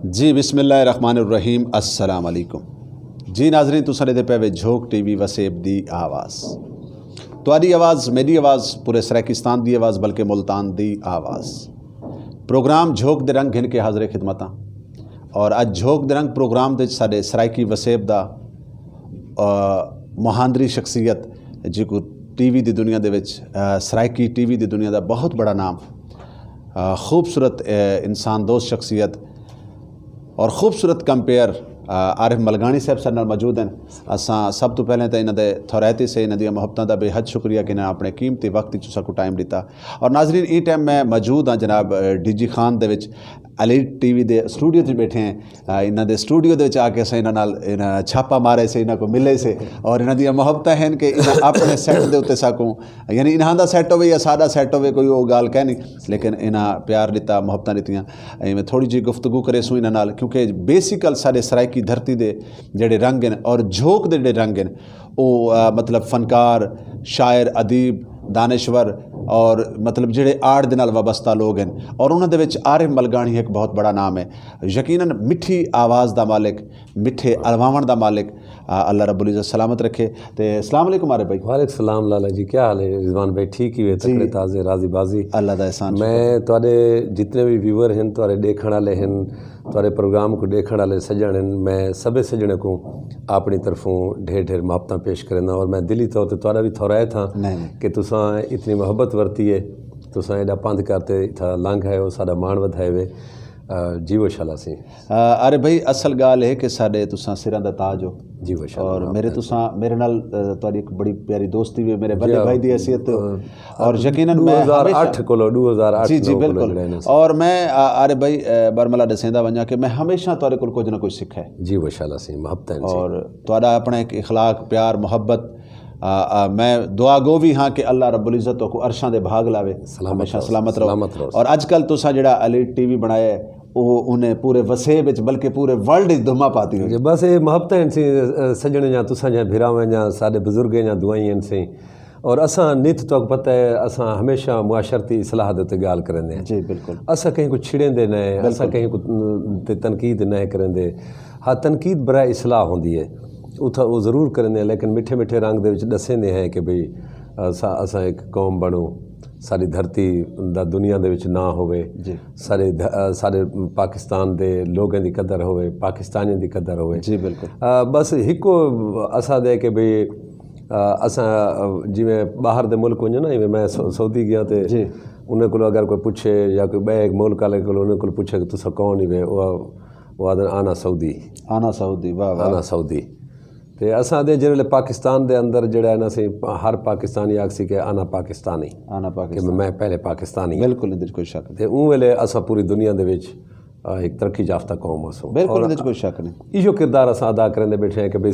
जी बिस्मिल्लाहिर्रहमानिर्रहीम अस्सलाम वालेकुम जी नाज़रीन तुसां दे पे झोंक टीवी वसेब दी आवाज़ तुहाडी आवाज़ मेरी आवाज़ पूरे सराकिस्तान दी आवाज़ बल्कि मुल्तान दी आवाज़ प्रोग्राम झोंक दे रंग घिन के हाज़र खिदमत और अज झोंक दे रंग प्रोग्राम दे साडे सराइकी वसेब दा मुहांदरी शख्सियत जिको टीवी दी दुनिया दे विच सराइकी टीवी दी दुनिया दा बहुत बड़ा नाम खूबसूरत इंसान दोस्त शख्सियत और खूबसूरत कंपेयर आरिफ मलगानी साहब साडे नाल मौजूद हैं। असां सब तो पहले तो इन्हां दे थौरैती से इन्हां दी मुहब्बतां दा बेहद शुक्रिया कि इन्हें अपने कीमती वक्त साकू टाइम दिता। और नाजरीन ई टाइम मैं मौजूद हाँ जनाब DG खान दे विच एलीट टीवी दे स्टूडियो च बैठे हैं। इन्हां दे स्टूडियो दे विच आके असां इन्हां नाल इन्हां छापा मारे से इन्हां को मिले से और इन्हां दी मुहब्बतां हैं कि इन्हां अपने सैट दे उत्ते साकू यानी इन्हां दा सैट होवे या साडा सैट होवे कोई वो गाल कह नहीं लेकिन इन्हां प्यार दिता मुहब्बतां दित्तियां। मैं थोड़ी जी गुफ्तगू करे सूं इन्हां नाल क्योंकि बेसिकल साडे सराइकी धरती दे जेड़े रंग हैं और झोंक दे जेड़े रंग हैं वो मतलब फनकार शायर अदीब दानश्वर और मतलब जेड़े आर्ट दे नाल वाबस्ता लोग हैं और उन्हां दे विच आरिफ मलगानी एक बहुत बड़ा नाम है। यकीनन मिठी आवाज़ दा मालिक मिठे अलवावण दा मालिक अल्लाह रब्बुल इज़्ज़त सलामत रखे। तो अस्सलाम वालेकुम आरिफ भाई। वालेकुम सलाम लाला जी, क्या हाल है रिजवान भाई? ठीक ही वे तकड़े ताज़े राजी बाजी अल्लाह दा एहसान। मैं तुहाडे जितने भी व्यूवर हैं तुहाडे देखण वाले हैं तुहाडे प्रोग्राम को देखण वाले सजण हैं मैं सभी सजणे को अपनी तरफों ढेर ढेर मुहब्बतां पेश करना और मैं दिली तौर पर तुहाडा भी थोराए था कि तुसां इतनी मोहब्बत वरती है तुसां एडा पंध करते इतना लंघ है वो साडा मान वधाए वे जीवो शाला सी। अरे भाई असल गाल है कि साडे तुसां सिरां दा ताज हो जीवो शाला और मेरे तुसां मेरे नाल तुहाडी एक बड़ी प्यारी दोस्ती भी मेरे बड़े भाई दी हैसियत और यकीनन मैं 2008 को 2008 जी जी बिल्कुल और मैं अरे भाई बरमला दसेंदा वंजा कि मैं हमेशा तुहाडे कोल कुछ ना कुछ सिक्खा है जीवो शाला सी मुहब्बत और तुहाडा अपना एक इखलाक प्यार मोहब्बत मैं दुआ गो भी हाँ कि अल्लाह रब्बुल इज़्ज़त को अरशां दे भाग लावे हमेशा सलामत रहो। और अजकल तुसा जेड़ा एलीट टीवी बनाया है वो उन्हें पूरे वसेब विच बल्कि पूरे वर्ल्ड धुमा पाती हुई बस ये मुहब्बत सी सजने जा तुसा जा भिरावे जा साडे बुजुर्ग जा दुआई सी और असां नित तो पता है असां हमेशा मुआशरती इस्लाह दे गाल करेंदे हैं। जी बिल्कुल असां कहीं को छिड़ेंदे न असां कहीं को तनकीद न करेंदे। हाँ तनकीद बराए इस्लाह होंदी है उथा वो ज़रूर करेंदे लेकिन मिठे मिठे रंग दे विच दसेंदे हैं कि भाई असां एक कौम बनो सारी धरती दा दुनिया दे विच ना होवे सारे पाकिस्तान दे लोगों की कदर होवे पाकिस्तानियों की कदर होवे। जी बिल्कुल बस हिको असां दे कि भाई असां जिमें बाहर दे मुल्क वञो ना मैं सऊदी गया तो उन्हें को अगर कोई पूछे या कोई बे एक मुल्क वाले को उन्हें को पूछे कि तुसा कौन ही वे वो आदन आना सऊदी वाह आना सऊदी। तो असां दे जिहड़े पाकिस्तान दे अंदर जिहड़ा ना सी हर पाकिस्तानी आखसी के आना पाकिस्तानी कि मैं पहले पाकिस्तानी बिल्कुल इहदे कोई शक नहीं। उन वेले असां पूरी दुनिया दे विच एक तरक्की याफ्ता कौम असो बिल्कुल इहदे कोई शक नहीं। इहो किरदार असां अदा करेंदे बैठे हैं कि भाई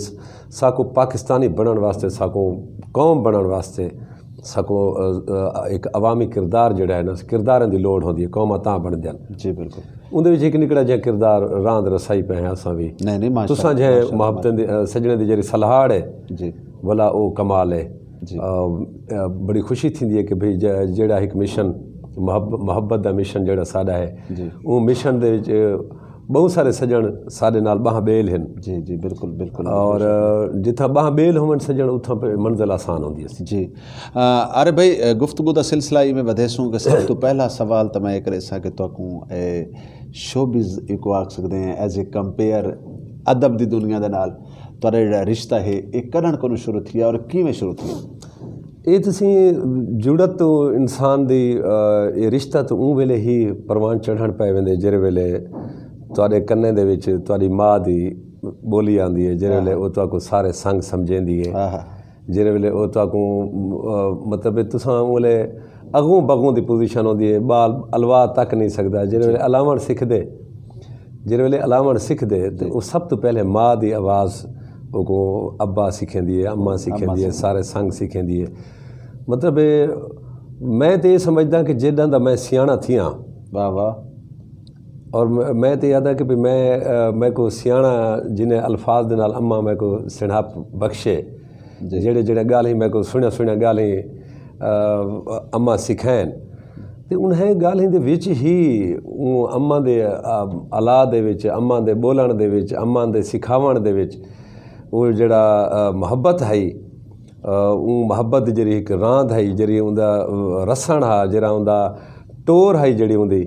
साकू पाकिस्तानी बनण वास्ते साकू कौम बनण वास्ते साकू एक अवामी किरदार जिहड़ा है ना किरदारां दी लोड़ होंदी है कौमां तां बनदियां। जी बिल्कुल उहदे विच एक निकड़ा जिहा किरदार रांद रसाई पे हैं असां भी नहीं तुसां जे मुहब्बतें दी सजणे दी जेहड़ी सलाहड़ है जी भला वो कमाल है। बड़ी खुशी थींदी है कि भाई जेहड़ा एक मिशन मुहब्बत दा मिशन जेहड़ा साडा है वो मिशन दे विच बहुत सारे सजण साडे नाल बाह बेल हैं। जी जी बिल्कुल बिल्कुल और जिथा बाह बेल होवन सजण उथा मंजिल आसान होंदी है। जी अरे भाई गुफ्तगू दा सिलसिला में वधेसूँ कि सब तो पहला सवाल तो मैं करे सा कि तुहाकू शोबिज़ को आख सकते हैं एज ए कंपेयर अदब दी दुनिया दे नाल तुहाडा जिहड़ा रिश्ता है एक कदण को शुरू थिया और किवें शुरू थिया? ये तुसी जुड़त तो इंसान दी ये रिश्ता तो उन वेले ही परवान चढ़न पै वेंदे जिहड़े वेले तुहाडे कन्ने दे विच तुहाडी माँ दी बोली आंदी है जिहड़े वेले वो तुहाकू सारे संग समझेंदी है जिहड़े वेले वो तुहाकू मतलब तुसां वेले अगों बगों दी पोजीशन होंदी है बाल अलवा तक नहीं सकदा जिहड़े वेले अलावण सिखदे जिहड़े वेले अलावण सिखदे तो वो सब तो पहले माँ दी आवाज़ वो अब्बा सिखेंदी है अम्मा सिखेंदी है सारे संग सिखेंदी है। मतलब मैं तो ये समझदा कि जेडां दा मैं सियाणा थियां वाह वाह और मैं तो याद है कि भाई मैं को सियाणा जिन्हें अल्फाज दे नाल अम्मा मैं को सिणाप बख्शे जेड़े जेड़े गाल ही मैं को सुनिया गाल ही अम्मा सिखाइन ਤੇ उन्हें गाल्हिं दे विच ही अम्मा दे अला दे विच, अम्मा दे बोलण दे विच, अम्मा दे सिखावण दे विच वो जेड़ा मुहब्बत है, मुहब्बत जी एक रांद है, जी उनका रसण हा, जरा उनका टोर है, जी उनकी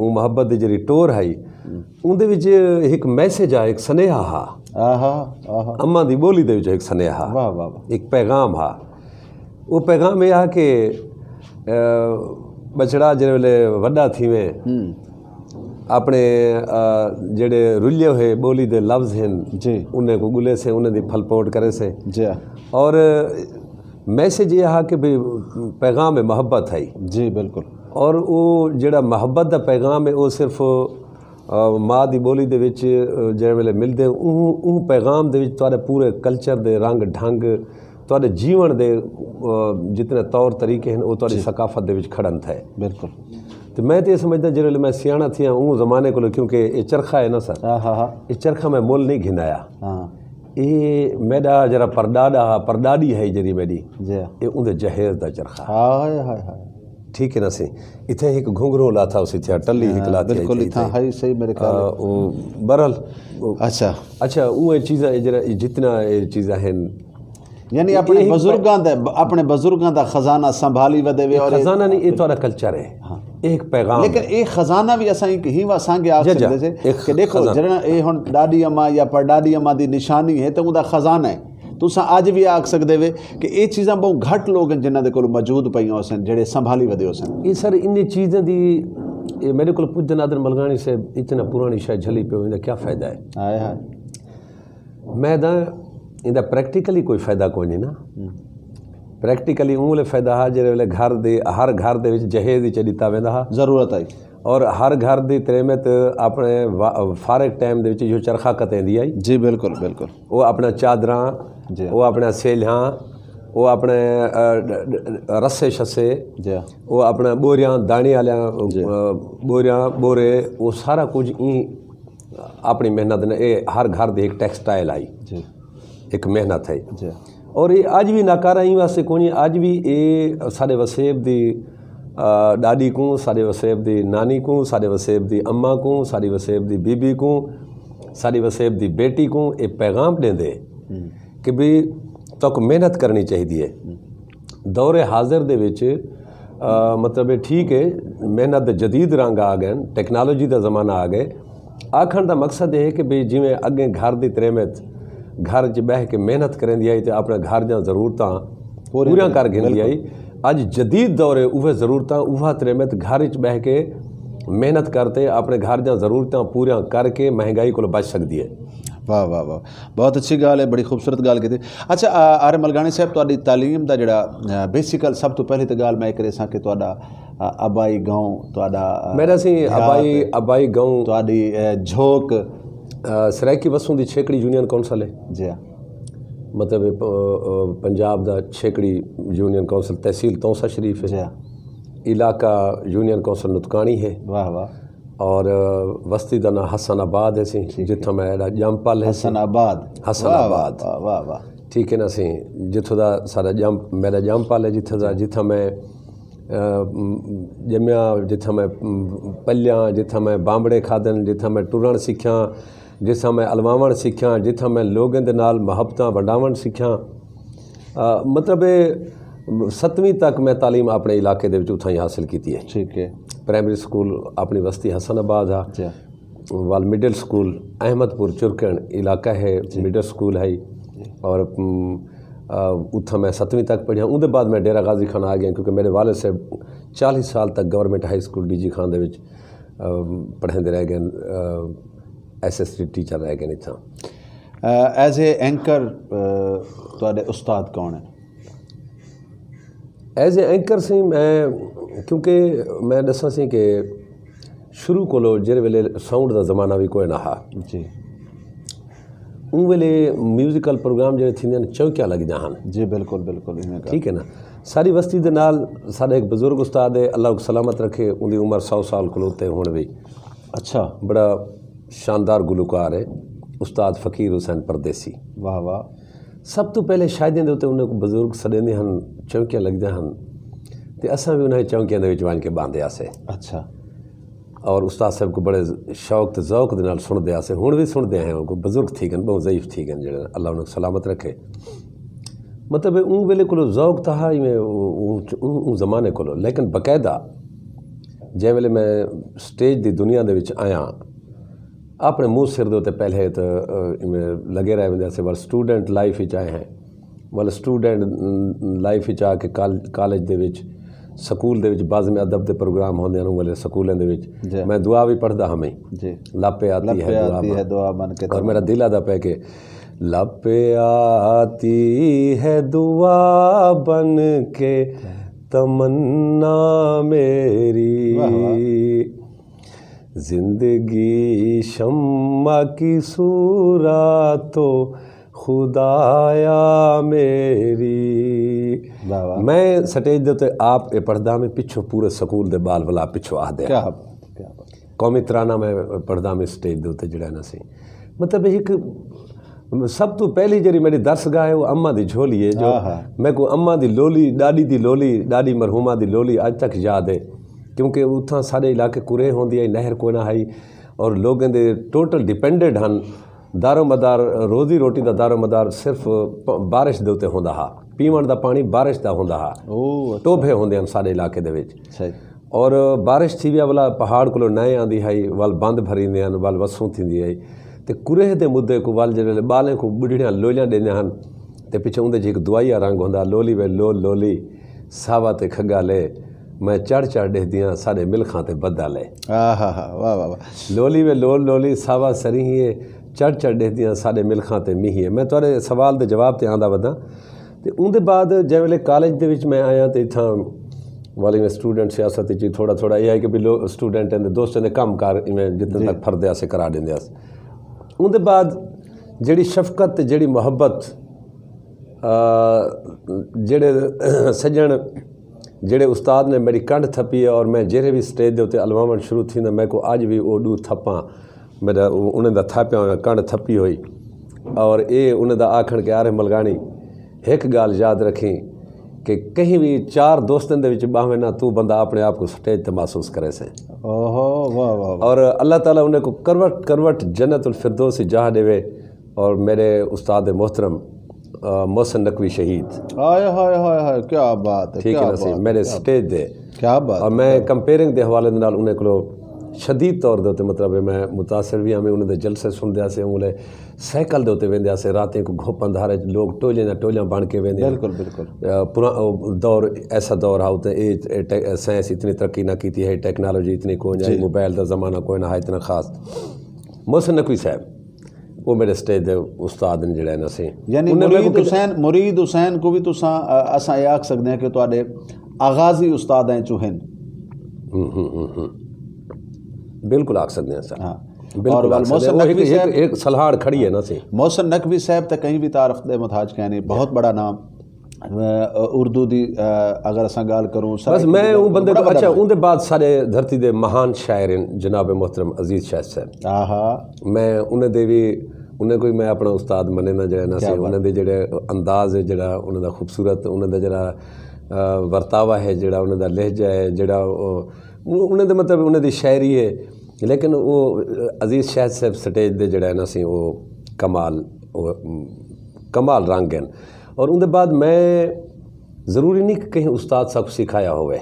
मुहब्बत की जी टोर है, उनके विच एक मैसेज आ, एक सनेहा हा, अम्मा की बोली दे विच एक सनेहा, एक पैगाम हा। वो पैगाम यह आ कि बछड़ा जिस वेले वड्डा थीवे अपने जेड़े रुल्ले हुए बोली दे लफ्ज़ हैं जी उन्हें को गुले से उन्हें दी फलपोट करे से जी, और मैसेज ये हा कि भाई पैगाम मोहब्बत है जी बिल्कुल, और वो जेड़ा मोहब्बत का पैगाम है वो सिर्फ माँ की बोली दे विच जिस वेले मिलते उह पैगाम दे विच तुहाडे पूरे कल्चर दे रंग ढंग तुहाडे जीवन दे जितने तौर तरीके हैं वो तुहाडी सकाफत दे विच खड़न थे बिल्कुल। तो मैं तो ये समझदा जिस मैं सियाणा थी उह ज़माने को, क्योंकि ये चरखा है ना सर, ये चरखा मैं मुल नहीं घिनाया, ये मेरा जरा परडाडी है जी मेरी, ये उनके जहेज का चरखा, ठीक है ना सी। इतने एक घुंघरू ला था उसी थिया टल्ली एक ला थी बिल्कुल है सही मेरे ख्याल बहरहाल। अच्छा अच्छा वो चीज़ा जरा जितना ये चीज़ा हैं यानी अपने बुजुर्गों का खजाना संभाली वदे, और खजाना नहीं ये थोड़ा कल्चर है, हाँ एक पैगाम, लेकिन एक खजाना भी असा ही असांखे आख सकते से कि देखो जरा ये हुण डाडी अम्मा या परडाडी अम्मा की निशानी है तो उनका खजाना है। तुस अज भी आख सकते वे कि ये चीज़ां बहुत घट लोग हैं जिन्होंने को मौजूद पईयां सन जेड़े संभाली वदे सन। ये सर इन चीज़ों की मेरे को पुज्जन आदर मलगानी से इतना पुरानी शायद झली पे इनका क्या फ़ायदा है? हाय हाय मैं दा इनका प्रैक्टिकली कोई फ़ायदा कोई नहीं ना, प्रैक्टिकली उंगले फ़ायदा हा जिस वेले घर दे हर घर दे विच जहेज च दिता वेंदा हा ज़रूरत आई, और हर घर दी तरेमत अपने फारग टाइम दे विच जो चरखा कतेंदी आई जी बिल्कुल बिल्कुल, वो अपना चादरां वो अपना सेलियां वो अपने रस्से शस्से वो अपना बोरियां दाने वालियां बोरियां बोरे वो सारा कुछ अपनी मेहनत ने ये हर घर दे एक टेक्सटाइल आई जी, एक मेहनत है जी। और ये अज भी नाकारा ही वास्ते कोई, अज भी ये साढ़े वसेब दी डाडी को, साढ़े वसेब दी नानी को, साढ़े वसेब दी अम्मा को, साढ़ी वसेब दी बीबी को, साढ़ी वसेब दी बेटी को ये पैगाम देंदे कि भी तक मेहनत करनी चाहिए है। दौरे हाजिर दे विच मतलब ठीक है मेहनत जदीद रंग आ गए, टेक्नोलॉजी का ज़माना आ गए, आखण का मकसद है कि भाई जिमें अगे घर की तरेमत घर च बह के मेहनत करेंदी आई तो अपने घर ज ज़रूरत पूरियां कर गिनदी आई, अज जदीद दौरे उह ज़रूरत उह तरेमत घर च बह के मेहनत करते अपने घर ज ज़रूरत पूरियां करके महंगाई को बच सकती है। वाह वाह वाह, बहुत अच्छी गाल है, बड़ी खूबसूरत गाल की। अच्छा आर मलगानी साहब तुहाडी तालीम का जिहड़ा बेसिकल सब तो पहले तो गाल मैं करे सा कि तुहाडा आबाई गाँव तुहाडा मेरा सी आबाई गाँव तुहाडी झोंक सराइकी वसूं दी छेकड़ी यूनियन कौंसल है जी, मतलब पंजाब दा छेकड़ी यूनियन कौंसल तहसील तौसा शरीफ है जी, इलाका यूनियन कौंसल नुतकानी है वाह वाह, और वस्ती का नाम हसनाबाद है सी जिथों मैं जमपल है हसनाबाद वाह वाह ठीक है ना सी, जिथों का सारा मेरा जमपल है जिथा मैं जमिया, जिथा मैं पलिया, जिथा मैं बांबड़े खादन, जिथा मैं टुरण सीखा, जिथा मैं अलवावण सीखा, जिथा मैं लोगों के नाल मुहब्बत वंडावण सीखा, मतलब 7वीं तक मैं तालीम अपने इलाके दे विच उत्थां ही हासिल की है। ठीक है, प्राइमरी स्कूल अपनी बस्ती हसनाबाद आ, वाल मिडल स्कूल अहमदपुर चुरकण इलाका है मिडल स्कूल है, और उत्थां मैं 7वीं तक पढ़िया। उनके बाद मैं डेरा गाजी खान आ गया क्योंकि मेरे वाले से 40 साल तक government high school DG Khan दे विच पढ़ाते रह गए, SST टीचर रह गए इतना। एज ए एंकर तुहाडे उस्ताद कौन है? एज ए एंकर सी मैं, क्योंकि मैं दसा सी कि शुरू को जिस वेले साउंड का ज़माना भी कोई ना हा जी, उन वेले म्यूजिकल प्रोग्राम जो थी चौकियां लगदा हैं जी बिल्कुल बिल्कुल, ठीक है ना। सारी बस्ती दे नाल साडा एक बुजुर्ग उस्ताद है, अल्लाह सलामत रखे, उनकी उम्र 100 साल खलोते हुण भी। अच्छा, बड़ा शानदार गुलकार है उस्ताद फ़कीर हुसैन परदेसी वाह वाह। सब तो पहले शायद उन्हें बुजुर्ग सदेंदे हैं चौकियां लगदे हैं, तो असां भी उन्हें चौंकियां दे विच वंज के बांधे आसे। अच्छा। और उस्ताद साहब को बड़े शौक तो ज़ौक दे नाल सुनते आसे, हुण भी सुनते हैं। कोई बुजुर्ग थी गए, बहुत ज़ईफ थी गए, जो अल्लाह उन्हें सलामत रखे। मतलब उन वेले को ज़ौक था इवें ज़माने को, लेकिन बाकायदा जै वेले मैं स्टेज की दुनिया दे विच आया, अपने मुँह सिर दे उत्ते पहले तो इवें लगे रहे वेंदे वाल स्टूडेंट लाइफ विच आए हैं, वाल स्टूडेंट लाइफ विच आके कॉलेज दे विच स्कूल दे विच बाज़ में अदब के प्रोग्राम होंदे हैं, वाले स्कूलों दे विच मैं दुआ भी पढ़दा हमें जी, लपे आती है दुआ बन के, और मेरा दिल आदा पे के लपे आती है दुआ बन के तमन्ना मेरी, जिंदगी शम्मा की सूरत तो खुदाया मेरी। मैं स्टेज दे उत्ते आप ये पढ़दा में पिछों पूरे स्कूल दे बाल वाला पिछों आखदे क्या कौमी तराना मैं पढ़दा में स्टेज दे उत्ते जिहड़ा ना सी। मतलब एक सब तो पहली जरी मेरी दर्सगाह है वो अम्मा दी झोली है, जो मैं को अम्मा दी लोली डाडी दी लोली डाडी मरहूमा दी लोली अज तक याद है, क्योंकि उतना सारे इलाके कुरे होंदी है, नहर कोई ना है, और लोगों दे टोटल डिपेंडेड हैं, दारो मदार रोजी रोटी का दारो मदार सिर्फ बारिश दे उत्ते होंदा हा, पीवन का पानी बारिश का होंदा हा, टोभे होंदे हैं सारे इलाके दे विच, और बारिश थी विया वाला पहाड़ को नए आंदी है, वाल बंद भरींदे हैं, वाल वसूं थींदी है, तो कुरेह के मुद्दे को वाल जो बालें को बुढ़ियां लोलियां देंदे हैं, तो पिछे उनके एक दुआइया रंग होंदा, लोली वे लोली सावा ते खगा ले मैं चढ़ चढ़ डेदियाँ साढ़े मिल्खां ते बदा ले, वाह वाह, लोली वे लोली सावा सरी है चढ़ चढ़ डेदियाँ साढ़े मिल्खां ते मीही। मैं थोड़े सवाल के जवाब ते आंदा वधा। तो उनके बाद जै वेले कॉलेज दे विच मैं आया तो इत्थां वाले में स्टूडेंट सियासत च थोड़ा थोड़ा यह है कि भी लोग स्टूडेंट दोस्तों के कम कार इवें जितने तक फरदे आसे करा देंदे आस। उनके बाद जड़ी शफकत जड़ी मुहब्बत जेड़े सज्जन जेड़े उस्ताद ने मेरी कंठ थपी है, और मैं जेरे भी स्टेज के उत्ते अलवावन शुरू थी मैं को अज भी वो डू थप्पा मेरा उन्हें थाप्या कंठ थपी हुई, और ये उन्हें आखण के आरे मलगानी एक गाल याद रखी कि कहीं भी चार दोस्तों के विच बाहें ना तू बंदा अपने आप को स्टेज पर महसूस करे से। और अल्लाह ताला उन्हें को करवट करवट जन्नतुल फिरदौस जहाँ देवे। और मेरे उस्ताद मोहतरम मोहसिन नकवी शहीद, हाय हाय हाय हाय, क्या बात है, ठीक है ना सी, मेरे स्टेज दे क्या बात। और मैं कंपेयरिंग के हवाले नाल उन्हें को शदीद तौर के उत्ते मतलब मैं मुतासर भी हमें उन्हें जलसे सुनते से, उन्हें साइकिल के उत्ते वेंदे से, रातें को घोप अंधारे लोग टोलियां टोलियां बन के वेंदे। बिल्कुल बिल्कुल पुराना दौर ऐसा दौर हा उते साइंस इतनी तरक्की ना की है, टेक्नोलॉजी इतनी कोई ना, मोबाइल का ज़माना कोई ना है इतना खास। मोहसिन नकवी साहब वो मेरे स्टेज दे उस्ताद ने जिहड़े ना सी, यानी मुरीद हुसैन को भी तुसां असां ये आख सकते हैं कि तुहाडे आगाज़ी उस्ताद हैं चुहन। बिल्कुल आख सकते हैं सर, हाँ। और मोहसिन नकवी साहब एक सलहाड़ खड़ी है ना सी, मोहसिन नकवी साहब तो कहीं भी तारफ दे मुताज कहने बहुत बड़ा नाम उर्दू दी अगर असां गाल करूँ बस मैं वो बंदे को अच्छा उनके बाद सारे धरती दे महान शायर जनाब मोहतरम अजीज़ शाह साहब, मैं उन्हें दे भी उन्हें कोई मैं अपना उस्ताद मने ना जो ना सी, उन्हें दे जेड़े अंदाज़ है जड़ा उन्हें दा खूबसूरत, उन्हें दा जड़ा वर्तावा है जड़ा, उन्हें दा लहजा है जड़ा, उन्हें दे मतलब उन्हें दी शायरी है, लेकिन वो अजीज़ शाह साहब स्टेज दे जड़ा ना सी वो कमाल रंग हैं। और उनके बाद मैं ज़रूरी नहीं कि कहीं उस्ताद साहब सिखाया होवे,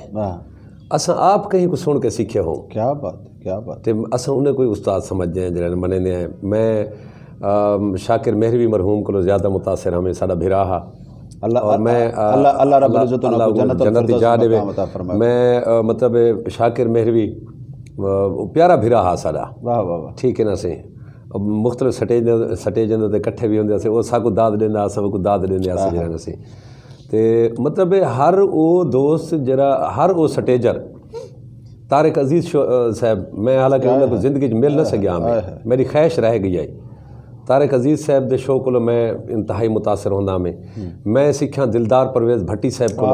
असा आप कहीं को सुन के सीखे हो। क्या बात क्या बात। तो असा उन्हें कोई उस्ताद समझते हैं जरा मने हैं। मैं शाकिर मेहरवी मरहूम को ज़्यादा मुतासर हमें साड़ा भिरा हा, और मैं अल्लाह जन्नत जा देवे, मैं मतलब शाकिर मेहरवी प्यारा भिरा हा साड़ा, वाह वाह, ठीक है ना सी। मुख्तलिफ स्टेजों के कट्ठे भी होंगे, वो साकू दाद देंदा, सबको दाद देंदे जरा सी। तो मतलब हर वो दोस्त जरा हर वो स्टेजर तारिक अजीज़ साहब, मैं हालांकि उन्हें ज़िंदगी मिल न सकिया, मेरी ख्वाहिश रह गई है। तारिक अजीज़ साहब के शो को मैं इंतहाई मुतासर होंदा मैं सीखा दिलदार परवेज़ भट्टी साहब को,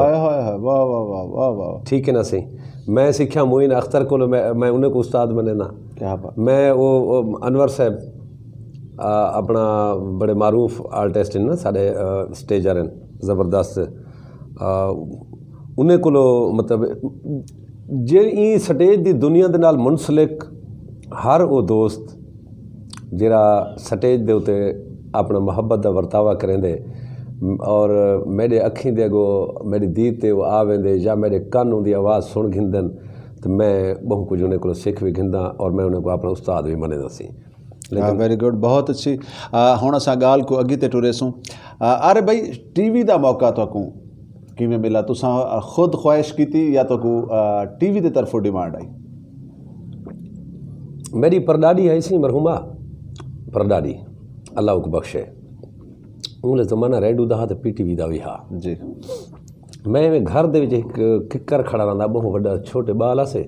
ठीक है ना सी। मैं सीखा मोइन अख्तर को, मैं उन्हें को उस्ताद बने ना। मैं वो अनवर साहब अपना बड़े मारूफ आर्टिस्ट हैं ना साढ़े स्टेजर हैं ज़बरदस्त, ਉਹਨੇ ਕੋਲੋਂ ਮਤਲਬ ਜਿਹੜੀ ਸਟੇਜ ਦੀ ਦੁਨੀਆ ਦੇ ਨਾਲ ਮੁਨਸਲਿਕ ਹਰ ਉਹ ਦੋਸਤ ਜਿਹੜਾ ਸਟੇਜ ਦੇ ਉੱਤੇ ਆਪਣਾ ਮੁਹੱਬਤ ਦਾ ਵਰਤਾਵਾ ਕਰਿੰਦੇ और मेरे अखी दे अगो मेरी दीद ते वो आ वेंदे या मेरे कन उनकी आवाज़ सुन घिंदन तो मैं बहु कुछ उन्हें को सिख भी घिंदा और मैं उन्हें को अपना उस्ताद भी मने सी। लेकिन वेरी गुड, बहुत अच्छी। हुण असां ॻाल्हि को अॻिते टुरेसूं। अरे भाई टीवी का मौका तो किवें मिला? तुसां खुद ख्वाहिश की या तो टीवी की तरफों डिमांड आई? मेरी परडाडी आई सी मरहुमा परडाडी अल्लाह को बख्शे उन्हें ज़माना रेडियो का तो PTV का भी हा जी। मैं घर दे विच एक किकर खड़ा रहा बहु वड्डा छोटे बाल से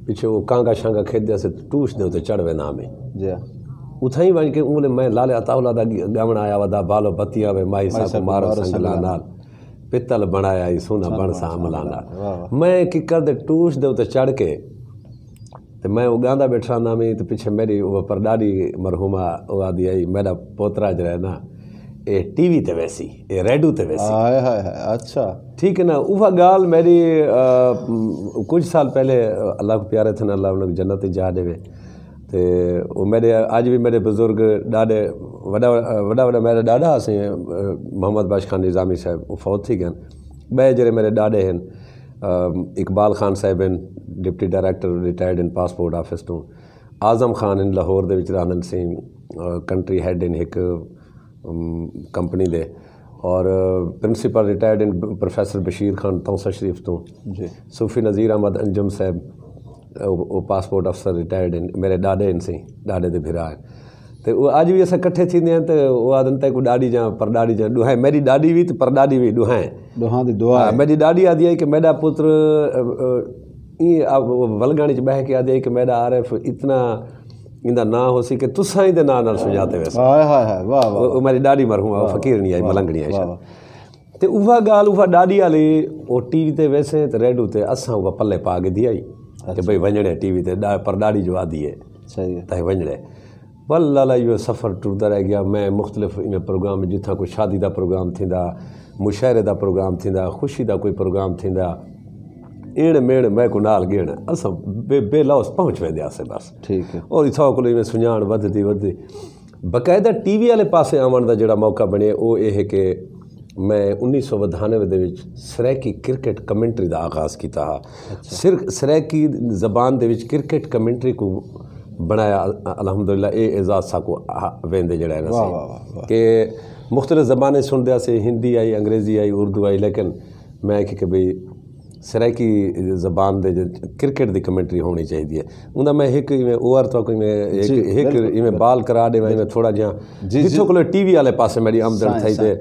पिछे वो कांगा शांगा खेदे से टूश दे उते चढ़ वेंदा में जी उथाई वण के उन्हें मैं लाले अताउला दा गावण आया वदा बालो बतिया वे माई साहब मारो संगला नाल पित्तल बनाया ई सोना बण सा अमला नाल मैं किकर दे टूश दे उते चढ़ के तो मैं वो गांदा बैठा ना में तो पीछे मेरी वो परडाडी मरहुमा वो आदि आई मेरा पोतरा जो है ना ये टीवी ते वैसी ये रेडियो ते वैसी। हाय हाय अच्छा ठीक है ना। उहा गाल मेरी कुछ साल पहले अल्लाह को प्यारे थे ना अल्लाह उन्हें जन्नत जा देवे तो वो मेरे आज भी मेरे बुजुर्ग ॾाढे वॾा वॾा वॾा मेरे ॾाढा से मोहम्मद बाश खान निज़ामी साहब वो फौत थी गए ॿ जहिड़े मेरे ॾाढे आहिनि इकबाल खान साहब आहिनि डिप्टी डायरेक्टर रिटायर्ड इन पासपोर्ट ऑफिस तो आज़म खान इन लाहौर दे विच रहंदन सी कंट्री हेड इन एक कंपनी दे और प्रिंसिपल रिटायर्ड इन प्रोफेसर बशीर खान तौसा शरीफ तो जी सूफी नज़ीर अहमद अंजुम साहब वो पासपोर्ट अफसर रिटायर्ड इन मेरे ॾाॾे इन सी ॾाॾे दे भिरा तो वो अज भी असां कट्ठे थींदे आहिनि तो वो आदन ते को ॾाॾी जा परॾाॾी जा ॾुहाए मेरी ॾाॾी भी तो परॾाॾी भी ॾुहाए दी दुआ मेरी ॾाॾी आदि आई कि मेरा पुत्र वलगाणी च बह के आदि आई कि मेरा आरिफ इतना इंदा ना हो सी कि तुसा ही दे नाल सुझाते वैसे हाय हाय हाय वाह वाह मेरी ॾाॾी मरहुमा फ़कीर नहीं आई मलंगड़ी आई तो उहा गाल उहा ॾाॾी वाली वो टीवी ते वैसे तो रेडियो ते असां उहा पल्ले पा दी आई कि भाई वञणे टीवी ते पर ॾाॾी जो आदि है सही है तई वञणे पल लाला इहो सफ़र टुरदा रह गया। मैं मुख़्तलिफ़ इन प्रोग्राम जिथा कोई शादी का प्रोग्राम थींदा मुशायरे का प्रोग्राम थींदा खुशी का कोई प्रोग्राम थींदा एण मेण मैं को नाल गेण असां बेलौस पहुँच वेंदे आसे बस ठीक है। और इथों को में सुञाण वधदी वधदी बकायदा टीवी वाले पासे आवन का जिहड़ा मौका बने वो ये है कि मैं 1992 दे विच सरैकी क्रिकेट कमेंट्री का आगाज़ किया। सिर्फ सरैकी ज़बान दे विच क्रिकेट कमेंट्री को बनाया अलहमदुलिल्लाह ये एजाज़ साको वेंदे जड़ा है ना कि मुख्तलिफ ज़बानें सुनदे से हिंदी आई अंग्रेज़ी आई उर्दू आई लेकिन मैं कि भाई सराइकी ज़बान दे क्रिकेट की कमेंट्री होनी चाहिए उनका मैं एक इवें ओवर तो कोई मैं एक इवें बाल करा दे मैं थोड़ा जिहा जिथों को टीवी वाले पासे मेरी आमदन थी ते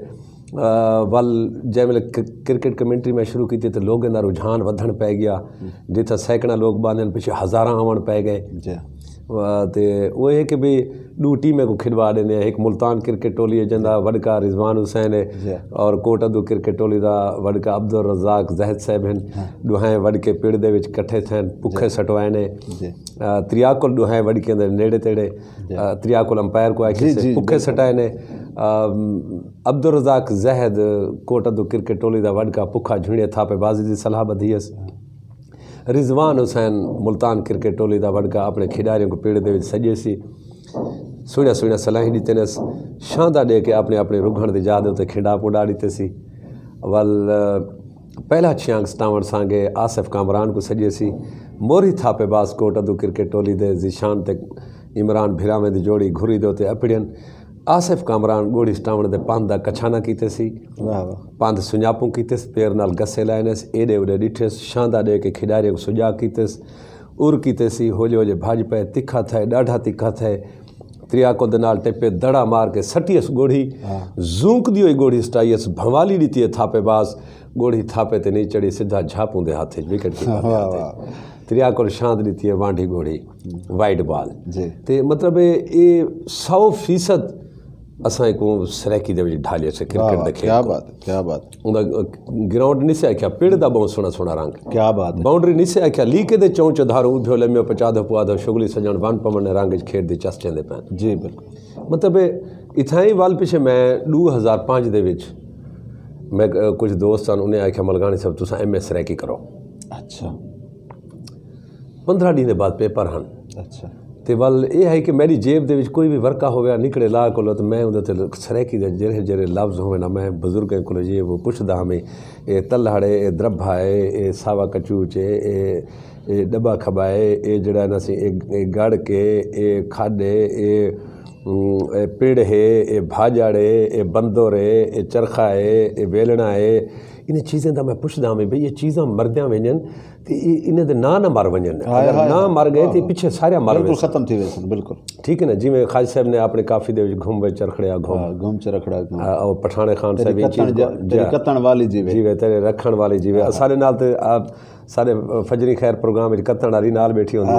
वल जैमें क्रिकेट कमेंट्री में शुरू की तो लोगों का रुझान वधन पै गया जिथे सैकड़ा लोग बांधन पिछे हज़ारा आवन पै गए तो वो है कि भाई दू टीमें को खिलवा देने एक मुल्तान क्रिकेट टोली जंदा वडका रिजवान हुसैन है और कोटदू क्रिकेट टोली का वडका अब्दुल रज़ाक जहद साहब हैं दुहाएं वडके पिंड दे विच कट्ठे थियन भुखे सटवाए ने त्रियाकुल दुहाएं वडके दे नेड़े तेड़े त्रियाकुल अंपायर को आके भुखे सटाए ने अब्दुल रज़ाक जहद कोटदू क्रिकेट टोली का वडका भुखा झुणे था पे बाजी की सलाह बधीस रिजवान हुसैन मुल्तान क्रिकेट टोली का वडका अपने खिडारियों को पेड़ दे सजे सी सुहिणिया सुहिणिया सलाही ॾितनस शांदा दे के अपने अपने रुघण की याद उते खिडा पुडा ॾिते सी वल पहला छियांग सटावण सांगे आसिफ कामरान को सजे सी मोरी थापे बास कोटदू क्रिकेट टोली दे ज़ीशान ते इमरान भिरावे दी जोड़ी घुरी दे उते अपड़ियन आसिफ कामरान गोड़ी सटावण दे पंध कछाना कीते सी पंध सुञापूं कीतेस पेर नाल गसे लाइनस एडे उडे ॾिठेस शांदा दे के खिडारियों को सुजा कीतेस उर कीते सी होजे होजे भाज पे तिखा थे ॾाढा तिखा थे त्रियाकुल दे नाल टेपे दड़ा मार के सटियस गोड़ी जूंक दी हुई गोड़ी सटाईस भवाली ॾिती थापे बास गोड़ी थापे ते नहीं चढ़ी सीधा झापूं दे हाथे विकेट कीपर त्रियाकुल शांत ॾिती है वांढी गोड़ी वाइट बॉल ते मतलब ये 100% असां को सरैकी दे विच ढालिए से क्रिकेट दे खेल क्या बात उनका ग्राउंड नहीं से आख्या पेड़ दा बहुत सोना सोना रंग क्या बात बाउंड्री नहीं से आख्या लीके दे चौंच धारो उभ्यो लम्यो पचादो पुआदो शुगली सजण वन पवन रंग खेड दे चस चंदे पैन जी बिल्कुल मतलब इथाई वाल पिछे मैं 2005 दे विच मैं कुछ दोस्त हैं उन्हें आख्या मलकानी साहब तुस MS सराइकी करो। अच्छा 15 दिन के बाद पेपर हैं। अच्छा तो वल यह है कि मेरी जेब दे विच कोई भी वर्का होया निकले ला को तो मैं उहदे सराइकी दे जेरे जेरे लफ्ज़ होवे ना मैं बुजुर्गों को ये वो पुछदा हमें ये तलहड़े ये द्रभा है ये सावा कचूच है ये डब्बा खबाए ये जड़ा ना सी ये गड़ के ये खाडे ये पेड़ है ये भाजाड़े ये बंदोर है ये चरखा है ये वेलना है इन चीज़ें का मैं पुछदा हमें भाई ये चीज़ां मरद्या वजन तो इन्हें दे ना मर वजन अगर ना मर गए तो पिछे सारे मर बिल्कुल खत्म थी वैसे बिल्कुल ठीक है ना जिमें खाज साहब ने अपने काफ़ी दे घूम वे चरखड़िया घूम चरखड़ा और पठाने खान साहब ये चीज़ कत्तण वाली जीवे तेरे रखण वाली जीवे सारे नाल ते आप सारे फजरी खैर प्रोग्राम में कत्तण वाली नाल बैठी होंदी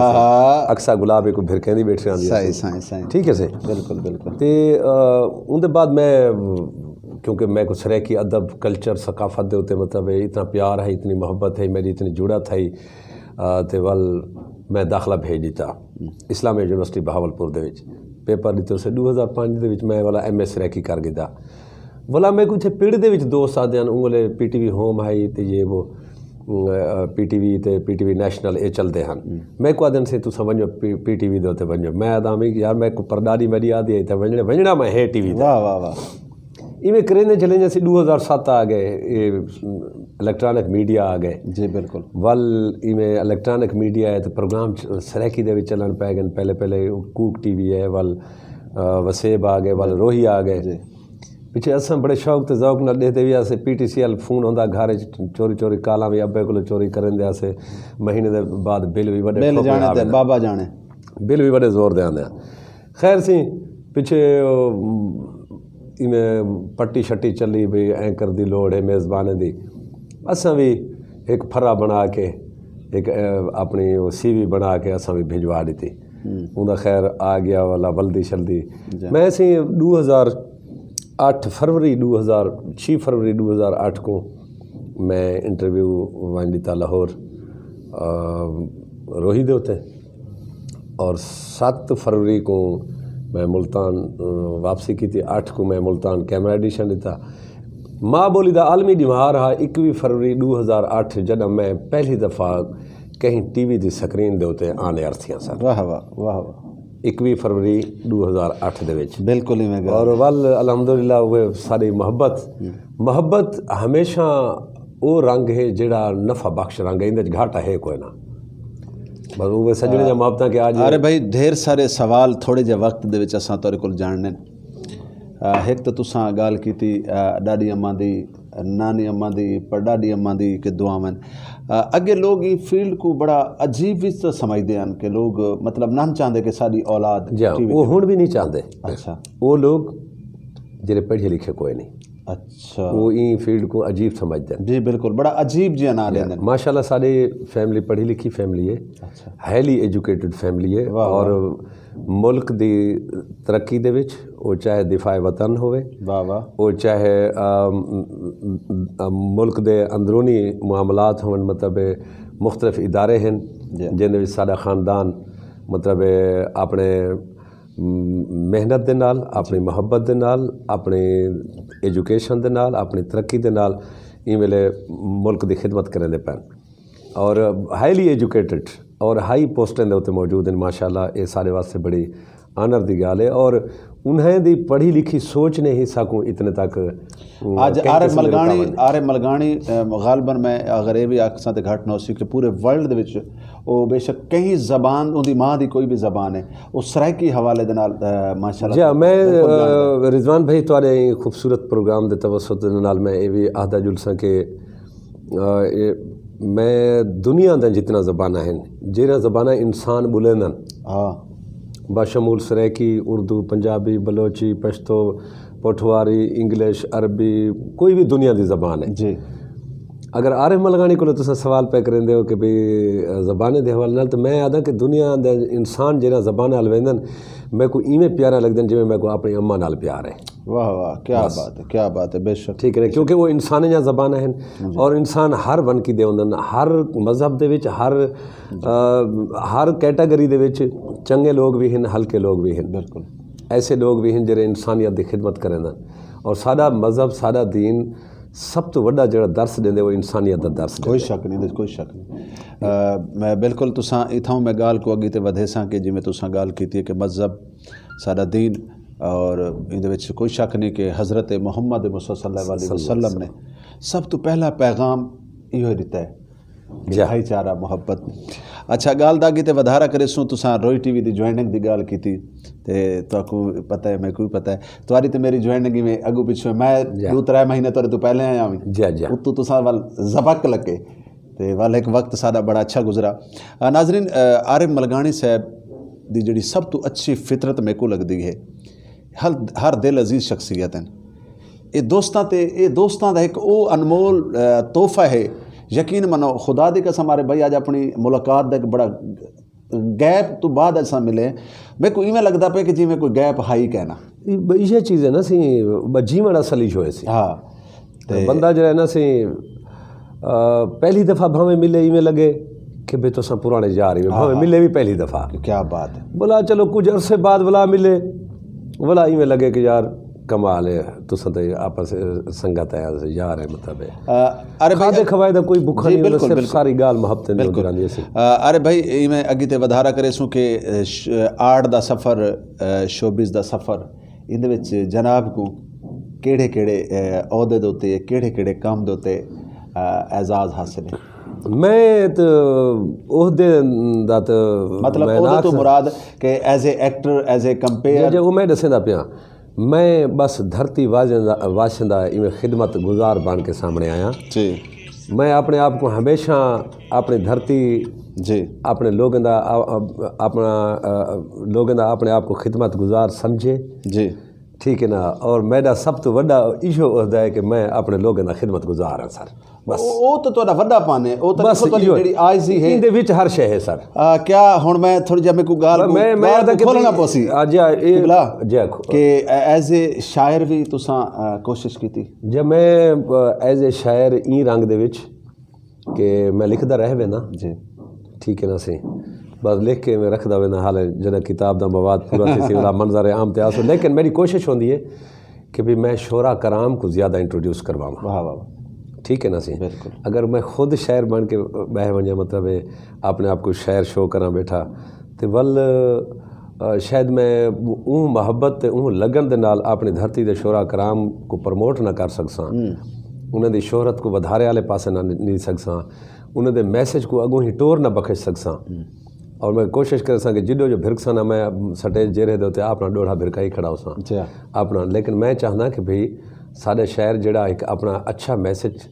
अक्सा गुलाब को भिरकेंदी बैठी होंदी सही सही सही ठीक है से बिल्कुल बिल्कुल तो उनके बाद मैं क्योंकि मैं को सराइकी अदब कल्चर सकाफत दे उते मतलब इतना प्यार है इतनी मोहब्बत है मेरी इतनी जुड़ा थी तो वल मैं दाखला भेज दिता इस्लामी यूनिवर्सिटी बहावलपुर दे विच पेपर दिते उसे 2005 दे विच मैं वाला MS सराइकी कर गया वाला मैं कुछ पिंड दे विच दोस्त आते हैं उंगले PTV होम है तो ये वो PTV ते PTV नेशनल ये चलते हैं मैं को आदन से तू समझो PTV दे वञो मैं आदा मैं यार मैं को परदारी मेरी आदि है तो वञणा मैं है TV वाह वाह वाह इवें करेंदे चले जैसे 2007 आ गए ये इलेक्ट्रॉनिक मीडिया आ गए जी बिल्कुल वल इवें इलेक्ट्रॉनिक मीडिया है तो प्रोग्राम सराइकी दे विच चलन पै गए पहले पहले कूक TV है वल वसेब आ गए वल रोही आ गए पिछे असां बड़े शौक ते ज़ौक नाल ॾेते वियासीं PTCL फोन होंदा घर चोरी चोरी काला भी अब्बे को चोरी करेंदे महीने दे बाद बिल भी वडे बिल जाने ते बाबा जाने बिल भी वडे ज़ोर देंदे खैर सी पिछे इवें पट्टी शट्टी चली भी एंकर दी लोड़ है मेज़बान दी असां भी एक फरा बना के एक अपनी CV बना के असां भी भिजवा दी थी उनका खैर आ गया वाला बल्दी शल्दी मैं ऐसे 2008 फरवरी 6 फरवरी 2008 को मैं इंटरव्यू वन दिता लाहौर रोही दे होते और 7 फरवरी को मैं मुल्तान वापसी की थी 8 को मैं मुल्तान कैमरा एडिशन दिता माँ बोली दा आलमी दिवहार रहा 21 फरवरी 2008 जब मैं पहली दफ़ा कहीं TV की स्क्रीन दे उत्ते आने अर्थियाँ सर वाह वाह वाह वाह 21 फरवरी 2008 दे विच बिल्कुल ही मैं और वल अलहमदुलिल्लाह वो सारी मोहब्बत हमेशा वो रंग है जेड़ा नफ़ा बख्श रंग है इंदे घाटा है कोई ना बस वो सजने जा मोहब्बत के आज अरे भाई ढेर सारे सवाल थोड़े जे वक्त दे विच असां तोरे कोल जानने एक तो तुसां गाल कीती डाडी अम्मा दी नानी अम्मा दी परडाडी अम्मा दी के दुआवन अगे लोग ई फील्ड को बड़ा अजीब भी समझते हैं कि लोग मतलब ना चाहते कि साड़ी औलाद वो हुण भी नहीं चाहते अच्छा वो लोग जेरे पढ़े लिखे कोई नहीं अच्छा वो ई फील्ड को अजीब समझते हैं जी बिल्कुल बड़ा अजीब जी ना लेने माशाल्लाह सारी फैमिली पढ़ी लिखी फैमिली है अच्छा हाईली एजुकेटेड फैमिली है और मुल्क दी तरक्की दे विच वो चाहे दिफाए वतन होवे वाह वाह वो चाहे मुल्क दे अंदरूनी मामलात होवन मतलब मुख्तलिफ इदारे हैं जिन्हें विच साडा खानदान मतलब अपने मेहनत दे नाल अपनी मोहब्बत दे नाल अपनी एजुकेशन दे नाल अपनी तरक्की दे नाल ई वेले मुल्क की खिदमत करेंदे पैन और हाईली एजुकेटेड और हाई पोस्टें दे उत्ते मौजूद हैं माशाल्लाह ये सारे वास्ते बड़ी आनर दी गल है और उन्हें दी पढ़ी लिखी सोच ने ही साकू इतने तक आज आरे मलगानी गालबन में अगर ये भी आखसा ते घट ना हो कि पूरे वर्ल्ड दे विच वो बेशक कहीं जबान उनकी माँ की कोई भी जबान है वो सराइकी हवाले दे नाल माशाल्लाह जी मैं रिजवान भाई तुहारे खूबसूरत प्रोग्राम दे तवसुत नाल मैं ये भी आहदा जुलसा के मैं दुनिया दा जितना ज़बाना हैं जेरा ज़बाना इंसान बुलेंदन हाँ बाशमूल सराइकी उर्दू पंजाबी बलोची पश्तो पोठवारी इंग्लिश अरबी कोई भी दुनिया की ज़बान है जी अगर आरिफ मलगानी को तुम सवाल पे करेंदे हो कि भाई ज़बान के हवाले नाल तो मैं आदा कि दुनिया दे इंसान जेरा ज़बान नाल वेंदन मैं को इवें प्यारा लगदन जिवें मैं को अपनी अम्मा नाल प्यार है वाह वाह क्या बात है बेशक ठीक है क्योंकि वो इंसान जा ज़बान हैं और इंसान हर वन की दे होंदन हर मजहब दे विच हर कैटागरी दे विच चंगे लोग भी हैं हल्के लोग भी हैं बिल्कुल ऐसे लोग भी हैं जेरे इंसानियत की खिदमत करेंदन और साडा मजहब साडा दीन सब तो वड्डा जिहड़ा दर्स देंदे वो इंसानियत दा दर्स कोई शक नहीं, कोई शक नहीं। मैं बिल्कुल तुसां इथों मैं गाल को अगे ते वधे सां कि जिवें तुसां गाल कीती कि मज़हब साडा दीन और इहदे विच कोई शक नहीं कि हज़रत मुहम्मद मुस्तफ़ा सल्लल्लाहु अलैहि वसल्लम ने सब तो पहला पैगाम इहो दिता है कि भाईचारा मुहब्बत। अच्छा गाल दा अगे ते वधारा करे सूं तुसां रोई टीवी दी ज्वाइनिंग दी गाल कीती ते तुहाकू पता है मैं कोई पता है तुहारी ते मेरी ज्वाइनिंग में अगू पिछू मैं 2-3 महीने तुहाडे तो पहले आया हुई उत्तू तुसां वल जबक लगे ते वल एक वक्त साडा बड़ा अच्छा गुजरा। नाज़रीन आरिफ मलगानी साहब दी जिहड़ी सब तो अच्छी फितरत मेरे को लगदी है हर दिल अजीज़ शख्सियत हैं ये दोस्तां दा एक वो अनमोल तोहफा है। यकीन मनो खुदा दी कसम हमारे भाई अज अपनी मुलाकात का एक बड़ा गैप तो बाद असा मिले मेरे को इवें लगता पे कि जिवें कोई गैप हाई कहना ये चीज़ है ना सी जीवन असली होए सी। हाँ तो बंदा जो है ना सी पहली दफ़ा भावें मिले इवें लगे कि भाई तुसां पुराने यार ही भावें मिले भी पहली दफ़ा। क्या बात है। बोला चलो कुछ अरसे बाद वाला मिले बोला इवें लगे कि यार कमाल है तुसां तो आपस संगत है यार है मतलब अरे खादे खवाए दा कोई भुखा नहीं सिर्फ बिल्कुल सारी गाल मोहब्बत नहीं होती रहंदी सी। अरे भाई इवें अगे ते वधारा करे सूं कि आर्ट दा सफ़र शोबिज़ दा सफ़र इहदे विच जनाब को केड़े केड़े अहदे दे उत्ते केड़े केड़े काम दे उत्ते एजाज़ हासिल है। मैं तो ओहदे दा तो मतलब ओहदे तो मुराद कि as a actor as a compère जो मैं दसेंदा पिया मैं बस धरती वाशिंदा इवें खिदमत गुजार बन के सामने आया जी। मैं अपने आप को हमेशा अपनी धरती जी अपने लोगों दा अपने आप को खिदमत गुजार समझे जी ठीक है ना। और मेरा सब तो वड्डा इहो होता है कि मैं अपने लोगों दा खिदमत गुजार हाँ सर बस वो तो तुहाडा वड्डा पान है वो तो बस जेहड़ी आज ही है इहदे विच हर शय है सर। क्या हुण मैं थोड़ी जी को गाल मैं खोलना पोसी कि एज ए शायर भी तुसां कोशिश कीती जब मैं एज ए शायर ई रंग दे विच कि मैं लिखदा रहवे ना जी ठीक है ना सी बस लिख के मैं रखदा वेंदा हाल जॾहिं किताब दा मवाद पूरा थी वाला मंजर आम ते आसो लेकिन मेरी कोशिश होंदी है कि भी मैं शोरा कराम को ज़्यादा इंट्रोड्यूस करवाऊँ। वाह वाह ठीक है ना सी। अगर मैं खुद शायर बन के बह वजा मतलब है अपने आप को शायर शो करा बैठा तो वल शायद मैं ऊँ मुहब्बत ऊँ लगन दे नाल अपनी धरती दे शोरा कराम को प्रमोट ना कर सकसा उन्हें दी शोहरत को वधारे वाले पासे ना नहीं सकसा उन्हें दे मैसेज को अगों ही टोर ना बख्श सकसा। और मैं कोशिश कर सा कि जिडो जो भिरकसा ना मैं सटेज जेरे दे उत्ते अपना डोढ़ा भिरका ही खड़ा होसा अपना। लेकिन मैं चाहना कि भाई साढ़े शायर जड़ा एक अपना अच्छा मैसेज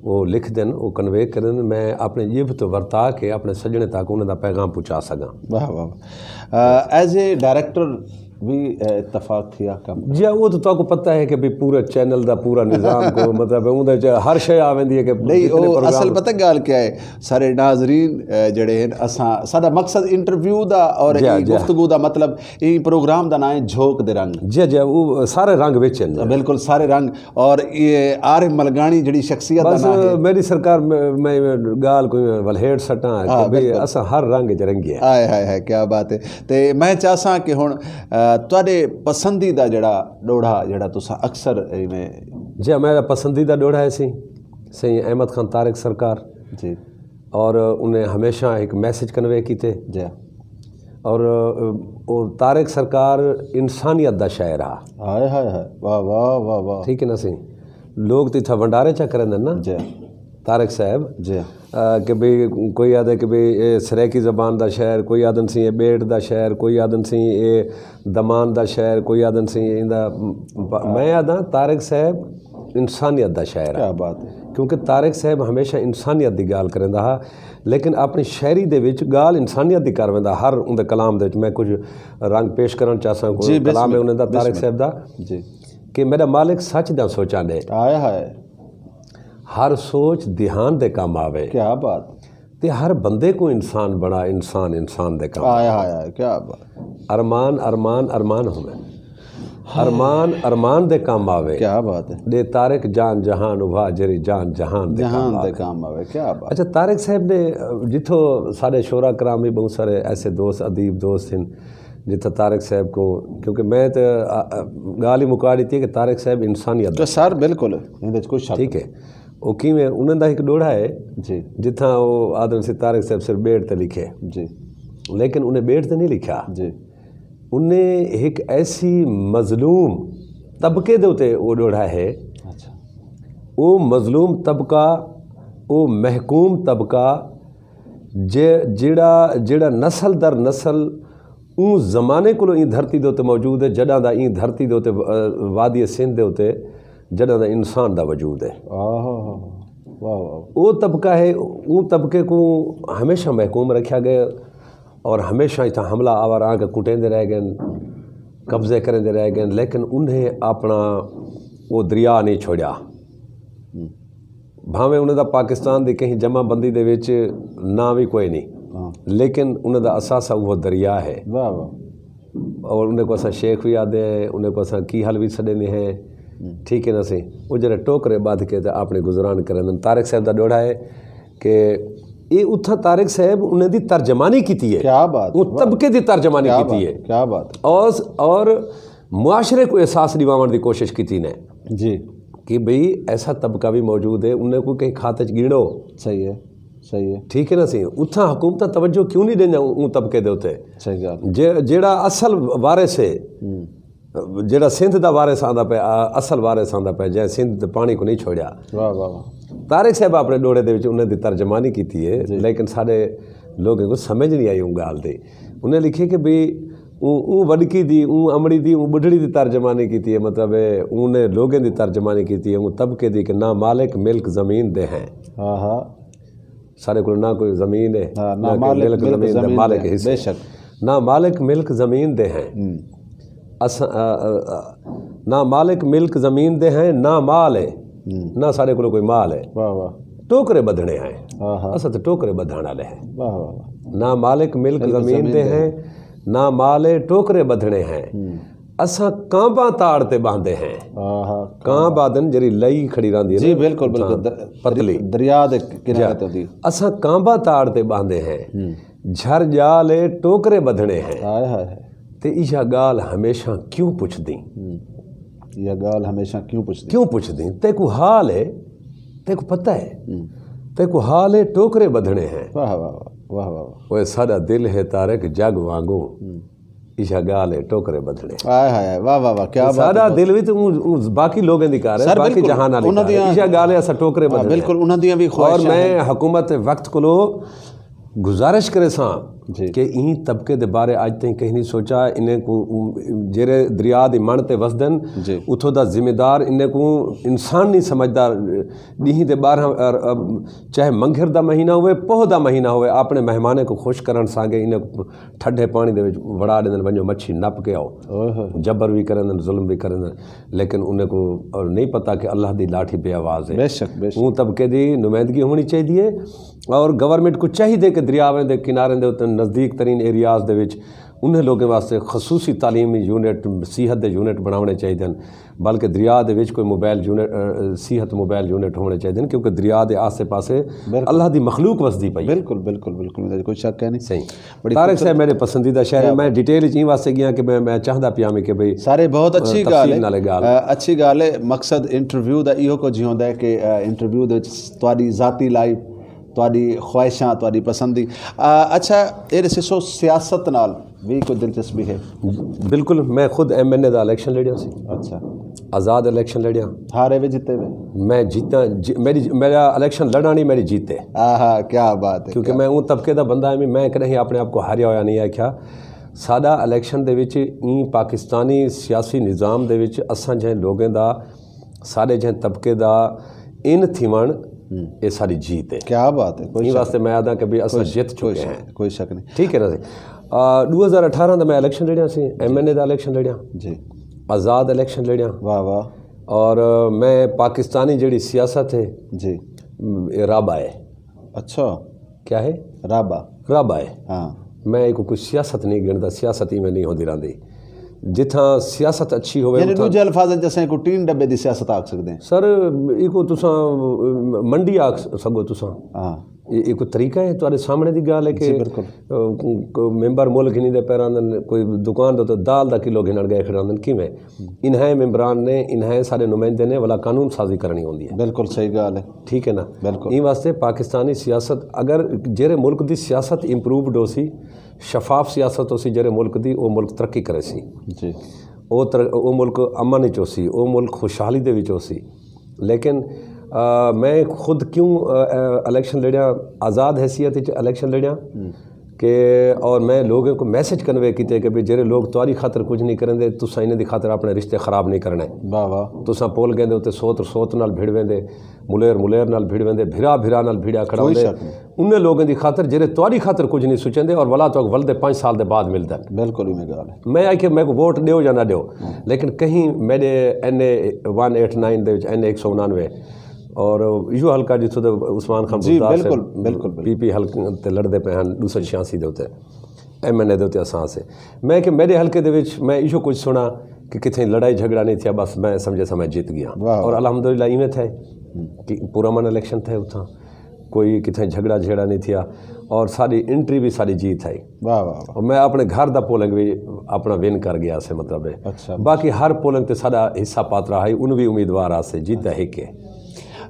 वो लिख देन वो कन्वे करन मैं अपने जिब तो वर्ता के अपने सजने तक उन्हें पैगाम पहुँचा सका। वाह वाह। एज ए डायरेक्टर भी इतफाक थिया कम जी वो तो आपको पता है कि भाई पूरे चैनल दा पूरा निज़ाम को मतलब उनदे हर शय आ वेंदी है कि नहीं वो असल पता गाल क्या है सारे नाजरीन जड़े हैं असा साडा मकसद इंटरव्यू दा और गुफ्तगू दा मतलब ई प्रोग्राम दा नाम है झोंक दे रंग जी जी वो सारे रंग विच हैं बिल्कुल सारे रंग और ये आरिफ मलगानी जड़ी शख्सियत दा नाम है मेरी सरकार मैं गाल कोई वलहेड़ सटा कि भाई असा हर रंग च रंगी है। हाय हाय हाय क्या बात है। ते मैं चाहसा कि हुण तुहाडे पसंदीदा जड़ा डोढ़ा जड़ा तुसा अक्सर इवें जी मेरा पसंदीदा डोढ़ा है सही अहमद खान तारिक सरकार जी और उन्हें हमेशा एक मैसेज कन्वे कीते जी और वो तारिक सरकार इंसानियत दा शायर आ। हाय हाय हाय वाह वाह वाह वाह ठीक है ना सी लोग तो इतना भंडारे चा करें ना जी तारिक साहब जी कि भाई कोई आदे कि भाई सरेकी ज़बान दा शायर कोई आदन सी बेट दा शायर कोई आदन सी दमान दा शायर कोई आदन सी इंदा मैं आदा तारिक साहब इंसानियत दा शायर। क्या बात है। क्योंकि तारिक साहब हमेशा इंसानियत की गाल करेंदा हा लेकिन अपनी शायरी दे विच गाल इंसानियत की कर वेंदा हर उनके कलाम दे मैं कुछ रंग पेश करना चाहता कोई कलाम है उन्हें तारिक साहब दा जी कि मेरा मालिक सच दा सोचा ने आया है हर सोच ध्यान दे काम आवे। क्या बात। ते हर बंदे को इंसान बड़ा इंसान दे काम आया आया क्या बात। अरमान अरमान अरमान हो मैं अरमान दे काम आवे। क्या बात है। दे तारिक जान जहान उभा जरी जान जहान दे काम आवे। क्या बात। अच्छा तारिक साहब ने जिथों साढ़े शोरा कराम भी बहुत सारे ऐसे दोस्त अदीब दोस्त हैं जिथे तारिक साहब को, क्योंकि मैं तो गाल ही मुका दी थी कि तारिक साहब इंसानियत तो सर बिल्कुल कोई शक ठीक है। वो किवें उन्होंने दा एक डोड़ा है जी जिथा वो आदम से तारिक साहब सिर्फ बेट ते लिखे, जी लेकिन उन्हें बेट ते नहीं लिखा, जी उन्हें एक ऐसी मजलूम तबके दे उते वो डोड़ा है। अच्छा वो मजलूम तबका, वो महकूम तबका जेड़ा नस्ल दर नस्ल ऊ ज़माने को ई धरती दे उत्ते मौजूद है, जॾां दा ई धरती दे उत्ते वादी सिंध दे उत्ते जॾां दा इंसान दा वजूद है। वाह वाह वो तबका है, वो तबके को हमेशा महकूम रखा गया और हमेशा इतना हमला आवर आके कुटेंदे रह गए, कब्जे करेंदे रह गए, लेकिन उन्हें अपना वो दरिया नहीं छोड़ा। भावें उन्हें दा पाकिस्तान की कहीं जमाबंदी दे विच ना भी कोई नहीं, लेकिन उन्हें दा असासा वो दरिया है। वाह वाह और उन्हें को असा शेख भी आते हैं, उन्हें को असा की हल भी छड़े हैं, ठीक है ना सी। वो जरा टोकरे बांध के अपने गुजरान करें। तारिक साहब का डोड़ा है कि ये उथा तारिक साहब उन्हें दी तर्जमानी की है। क्या बात, वो तबके दी तर्जमानी की है। क्या बात। और मुआशरे को एहसास दिवावन की कोशिश की ने जी कि भाई ऐसा तबका भी मौजूद है, उन्हें को कहीं खाते गिनो। सही है सही है, ठीक है ना सी। उथा हुकूमत तवज्जो क्यों नहीं देना ऊ तबके दे उत्ते? सही गल। जेड़ा असल वारिस है, जेड़ा सिंध दा वारिस आंदा पे, असल वारिस आंदा पे, जै सिंध पानी को नहीं छोड़ा। वाह वाह वाह। तारिक साहब अपने डोड़े दे विच उन्हें दी तर्जमानी की है, लेकिन सारे लोगों को समझ नहीं आई उन गाल दी। उन्हें लिखे कि भाई ऊ वडकी दी, ऊ अमड़ी दी, ऊ बुढ़ड़ी दी तर्जमानी की है, मतलब उन्हें लोगों की तर्जमानी की है, ऊ तबके दी कि ना मालिक मिल्क ज़मीन दे हैं। हाँ हाँ, सारे को ना कोई ज़मीन है, ना मालिक मिल्क ज़मीन मालिक दे, हिस्से, बेशक ना मालिक मिल्क ज़मीन दे हैं, ना मालिक मिल्क ज़मीन दे हैं, ना माल है, ना सारे को कोई माल है। वाह वाह। टोकरे बधने हैं, हाँ हाँ, असा तो टोकरे बधाने वाले हैं। वाह वाह। ना मालिक मिल्क ज़मीन दे हैं, ना माल है, टोकरे बधने हैं, असा कांबा ताड़ ते बांधे हैं। कां बादन जरी लई खड़ी रहंदी है जी, बिल्कुल बिल्कुल, पतली दरिया दे किनारे ते होंदी। असा कांबा ताड़ ते बांधे हैं, झर जाले टोकरे बधने हैं। हाय हाय। ते इहा गाल हमेशा क्यों पुछदी? यह गाल हमेशा क्यों पुछदी? तेको हाल है, तेको पता है, तेको हाल है, टोकरे बधने हैं। वाह वाह वाह वाह। ओए साडा दिल है तारक जग वांगू, इशा गाल है टोकरे बधने। हाय हाय, वाह वाह वाह, क्या बात। साडा दिल भी तो बाकी लोगों दी कार है, बाकी जहान वाली इशा गाल है, असा टोकरे बधने। बिल्कुल, उन्हां दियां भी और मैं हुकूमत वक्त को गुजारिश करे सा कि ई तबके दे बारे आज तक कहीं नहीं सोचा। इन्हें को जेरे दरिया दी मन ते वसदन, उथों दा जिम्मेदार इन्हें को इंसान नहीं समझदा। डी दे 12 चाहे मंघिर दा महीना हुए, पोह दा महीना हुए, अपने मेहमाने को खुश करन सागे इन्हें ठंडे पानी दे विच वड़ा देन, वञो मच्छी नप के आओ। जबर भी करन, जुल्म भी करन, लेकिन उन्हें को और नहीं पता कि अल्लाह दी लाठी पे आवाज़ है। बेशक बेशक, वो तबके दी नुमाइंदगी होनी चाहिए और गवर्नमेंट को चाहिए कि दरियावें दे किनारे दे नज़दीक तरीन एरियाज़ दे विच उन्हें लोगों वास्ते खसूसी तालीमी यूनिट, सेहत के यूनिट बनाने चाहिए, बल्कि दरिया दे विच कोई मोबाइल यूनिट, सेहत मोबाइल यूनिट होने चाहिए, क्योंकि दरिया के आसे पासे अल्लाह की मखलूक वसदी पई। बिल्कुल बिल्कुल बिल्कुल, कोई शक है नहीं। सही। तारिक साहब मेरे पसंदीदा शायर है। मैं डिटेल च वास्ते गया कि मैं चाहता पिया कि भाई सारे बहुत अच्छी गाल है, अच्छी गाल है। मकसद इंटरव्यू का इहो कुछ होंदा है कि इंटरव्यू दे तुहाडी ज़ाती लाइफ, तुहाडी ख्वाहिशां, तुहाडी पसंदी। अच्छा, ये दसो सियासत नाल भी कोई दिलचस्पी है? बिल्कुल, मैं खुद MNA का इलेक्शन लड़िया सी। अच्छा, आज़ाद इलेक्शन लड़िया, हारे वे जिते वे? मैं जीता, मेरा इलेक्शन लड़ा नहीं, मेरी जीते। हाँ, क्या बात है। क्योंकि मैं वो तबके का बंदा है, मैं कहीं अपने आप को हारिया होया नहीं आख्या। साडा इलेक्शन दे विच ई पाकिस्तानी सियासी निज़ाम दे विच असां जै लोगों दा, सारे जै तबके दा इन थीवण ये सारी जीत है। क्या बात है। कोई वास्ते मैं आदा कि भाई असां जीत चुके हैं, कोई शक नहीं। ठीक है ना। 2018 का मैं इलेक्शन लड़िया सी, MNA का इलेक्शन लड़िया जी, आज़ाद इलेक्शन लड़िया। वाह वाह। और मैं पाकिस्तानी जड़ी सियासत है जी, राबा है। अच्छा, क्या है? राबा है। हाँ, मैं कोई सियासत नहीं गिनता, सियासत ही में नहीं होती रहती। जिथा सियासत अच्छी होवे, यानी दूजे अल्फाज जैसे को 3 डब्बे दी सियासत आख सकते हैं। सर इको तुसा मंडी आख सको तुसा। हाँ, ਇਹ ਕੋਈ ਤਰੀਕਾ ਹੈ ਤੁਹਾਡੇ ਸਾਹਮਣੇ ਦੀ ਗੱਲ ਹੈ ਕਿ ਮੈਂਬਰ ਮੁਲਕ ਨਹੀਂ ਦੇ ਪੈਰਾਂ ਦੇ ਕੋਈ ਦੁਕਾਨ ਤੋਂ ਦਾਲ ਦਾ ਕਿਲੋ ਗਿਣਨ ਗਏ ਖੜਾਉਂਦੇ ਕਿਵੇਂ ਇਨ੍ਹਾਂ ਮੈਂਬਰਾਂ ਨੇ ਇਨ੍ਹਾਂ ਸਾਡੇ ਨੁਮਾਇੰਦੇ ਨੇ ਵਾਲਾ ਕਾਨੂੰਨ ਸਾਜ਼ੀ ਕਰਨੀ ਹੁੰਦੀ ਹੈ बिल्कुल सही गल है ठीक है ना बिल्कुल इन वास्ते पाकिस्तानी सियासत अगर जेरे मुल्क की सियासत इंप्रूवड हो सी शफाफ सियासत हो सी जेरे मुल्क की वो मुल्क तरक्की करे सी जी वो मुल्क अमन विच हो सी वो मुल्क खुशहाली दे विच हो सी लेकिन मैं खुद क्यों इलेक्शन लड़िया आज़ाद हैसियत इलेक्शन लड़िया कि और मैं लोगों को मैसेज कन्वे किए कि भाई जेरे लोग तुम्हारी खातर कुछ नहीं करेंगे तुसा इन्हें दी खातर अपने रिश्ते ख़राब नहीं करने वाह वाह तुसा पोल कहते उत्ते सोत नाल भिड़ वेंदे मुलेर नाल भिड़ वेंदे भिरा नाल भिड़िया खड़ा होंदे उन्हें लोगों की खातर जेरे तुम्हारी खातर कुछ नहीं सोचेंदे और वला तो वलदे 5 साल के बाद मिलता है बिल्कुल ही मैं गल है मैं आके मेरे को वोट दो या ना दो लेकिन कहीं मेरे NA 189 दे विच NA 199 और इहो हल्का जिथों तो उस्मान खान जी बिल्कुल PP हल्के ते लड़ते पे हैं 286 दे उत्ते MNA दे उत्ते असां से मैं कि मेरे हल्के दे विच मैं इहो कुछ सुना कि किथे लड़ाई झगड़ा नहीं थिया बस मैं समझे समय जीत गया और अल्हम्दुलिल्लाह इवें थे कि पूरा मन इलेक्शन थे उतना कोई किथे झगड़ा नहीं थिया और सारी एंट्री भी सारी जीत आई वाह वाह और मैं अपने घर दा पोलिंग भी अपना विन कर गया से मतलब है अच्छा बाकी हर पोलिंग ते साडा हिस्सा पात्र है उन भी उम्मीदवार आसे जीता है के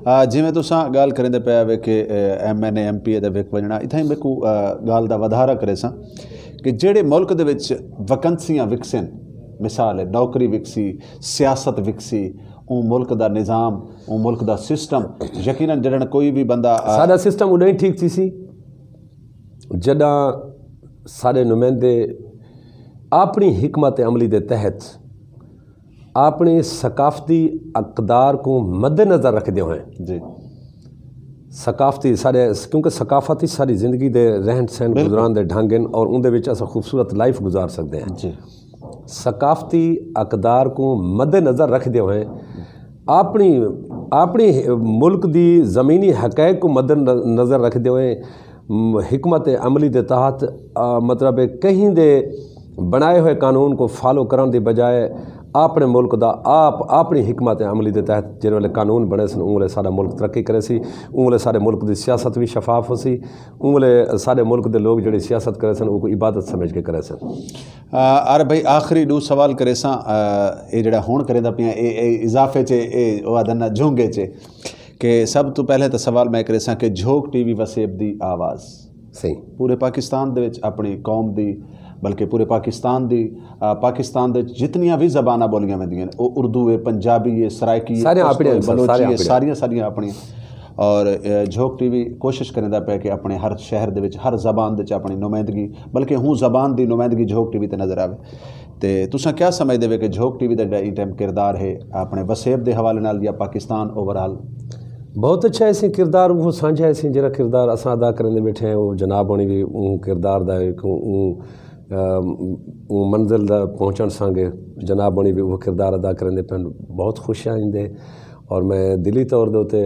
जिमें तुसां गाल करेंदे पिया वे कि MNA MP दे विक वजना इत्थां ही मेकू गाल दा वधारा करे सां कि जेड़े मुल्क दे विच वैकेंसियां विकसन मिसाल है नौकरी विकसी सियासत विकसी वो मुल्क दा निज़ाम वो मुल्क दा सिस्टम यकीनन जड़न कोई भी बंदा साडा सिस्टम उदों ही ठीक थी सी जॾां साडे नुमाइंदे अपनी हिकमत अमली दे तहत अपनी सकाफती अकदार को मद्देनज़र रखते हुए जी सकाफती सारे क्योंकि सकाफत ही सारी ज़िंदगी दे रहन सहन गुजरान दे ढंग और उनके विच अस खूबसूरत लाइफ गुजार सकते हैं जी सकाफती अकदार को मद्देनज़र रखते हुए अपनी मुल्क दी ज़मीनी हक़ैक़ को मद्देनज़र रखते हुए हिकमत अमली दे तहत मतलब कहीं दे बनाए हुए कानून को फॉलो करने की बजाय अपने मुल्क दा आप अपनी हिकमत अमली के तहत जिस वे कानून बने सन उस वे सारा मुल्क तरक्की करे सी उस वे सारे मुल्क की सियासत भी शफाफ हो सी उस वे सारे मुल्क के लोग जो सियासत करे सन वो इबादत समझ के करे सन अरे भाई आखिरी दो सवाल करे सां ये जड़ा हुण करेंदा पिया इजाफे च ये आदन झोंगे च कि सब तो पहले तो सवाल मैं करे सां कि झोंक TV वसेब दी आवाज़ सही पूरे पाकिस्तान दे विच अपनी कौम दी बल्कि पूरे पाकिस्तान दी पाकिस्तान दे जितनियां भी ज़बानां बोलियां वेंदियां ने उर्दू है पंजाबी है सराइकी है बलोची है सारियां अपनियां और झोंक TV कोशिश करेंदा पिया कि अपने हर शहर दे विच हर ज़बान दे अपनी नुमाइंदगी बल्कि हूँ ज़बान दी नुमाइंदगी झोंक TV ते नज़र आवे तो तुसां क्या समझदे वे कि झोंक TV दा इस टाइम किरदार है अपने वसेब के हवाले नाल या पाकिस्तान ओवरऑल बहुत अच्छा ऐसे किरदार वो साझा ऐसे जरा किरदार अस अदा करने बैठे हैं वो जनाब होनी भी किरदार का मंजिल दा पहुँचण सांगे जनाब होनी भी वो किरदार अदा करने पे बहुत खुश आइंदे और मैं दिली तौर दे उत्ते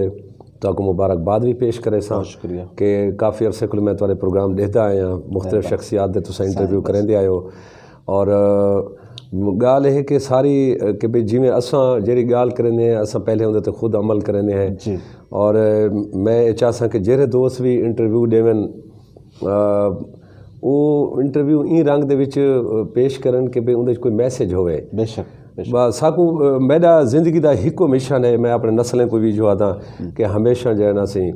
तो मुबारकबाद भी पेश करे सा शुक्रिया कि काफ़ी अरसे को मैं तुहाडे प्रोग्राम देखता आया मुख्तलिफ शख्सियात दे तुसीं इंटरव्यू करेंदे आयो और गाल है कि सारी कि भाई जिमें असां जेरी गाल करेंदे हैं असां पहले उहदे ते खुद अमल करेंदे हैं जी और मैं चाहसा कि जेरे दोस्त भी इंटरव्यू देवन वो इंटरव्यू ई रंग दे विच पेश करन कि भाई उहदे कोई मैसेज होवे बेशक साकू मेरा ज़िंदगी का हिको मिशन है मैं अपने नस्लें को भी जो आता कि हमेशा जो है ना सी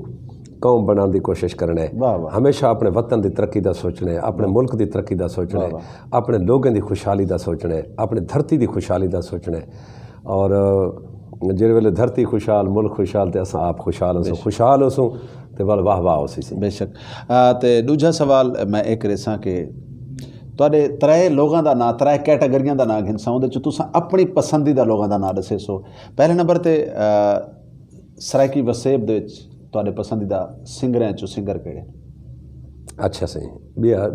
कौम बनाने की कोशिश करना है हमेशा अपने वतन की तरक्की का सोचना है अपने मुल्क की तरक्की का सोचना है अपने लोगों की खुशहाली का सोचना है अपने धरती की खुशहाली का सोचना है और जिस वेले धरती खुशहाल मुल्क खुशहाल तो अस आप खुशहाल होसूँ तो वाल वाह वाह होसी बेशक तो दूजा सवाल मैं एक रेसा कि तुहाडे त्रै लोगों का नाम त्रै कैटेगरियां का नाम गिनसा उहदे च तुसां अपनी पसंदीदा लोगों का नाम दसे सो पहले नंबर ते सराइकी वसेब दे विच तुहाडे पसंदीदा सिंगरां चो सिंगर किहड़े अच्छा सही बिया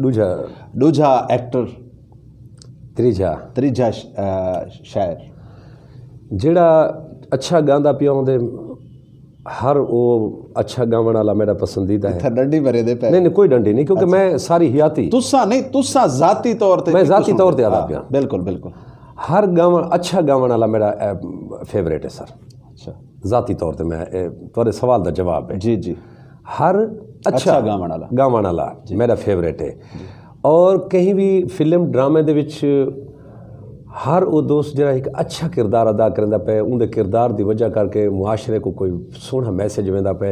दूजा एक्टर त्रीजा शायर जिहड़ा अच्छा गांदा पिया उहदे हर वो अच्छा गावन वाला मेरा पसंदीदा है डंडी भरे दे पे नहीं कोई डंडी नहीं क्योंकि अच्छा। मैं सारी हियाती तुसा जाती तौर पे मैं जाती तौर पे आदा पिया बिल्कुल हर गावन अच्छा गावन वाला मेरा फेवरेट है सर अच्छा जाती तौर पे मैं थोड़े सवाल का जवाब है जी हर अच्छा गावन वाला गावन वाला मेरा फेवरेट है। और कहीं भी फिल्म ड्रामे दे विच हर वो दोस्त जरा एक अच्छा किरदार अदा करता पे, उनके किरदार की वजह करके मुआशरे को कोई सोहना मैसेज वेंदा पे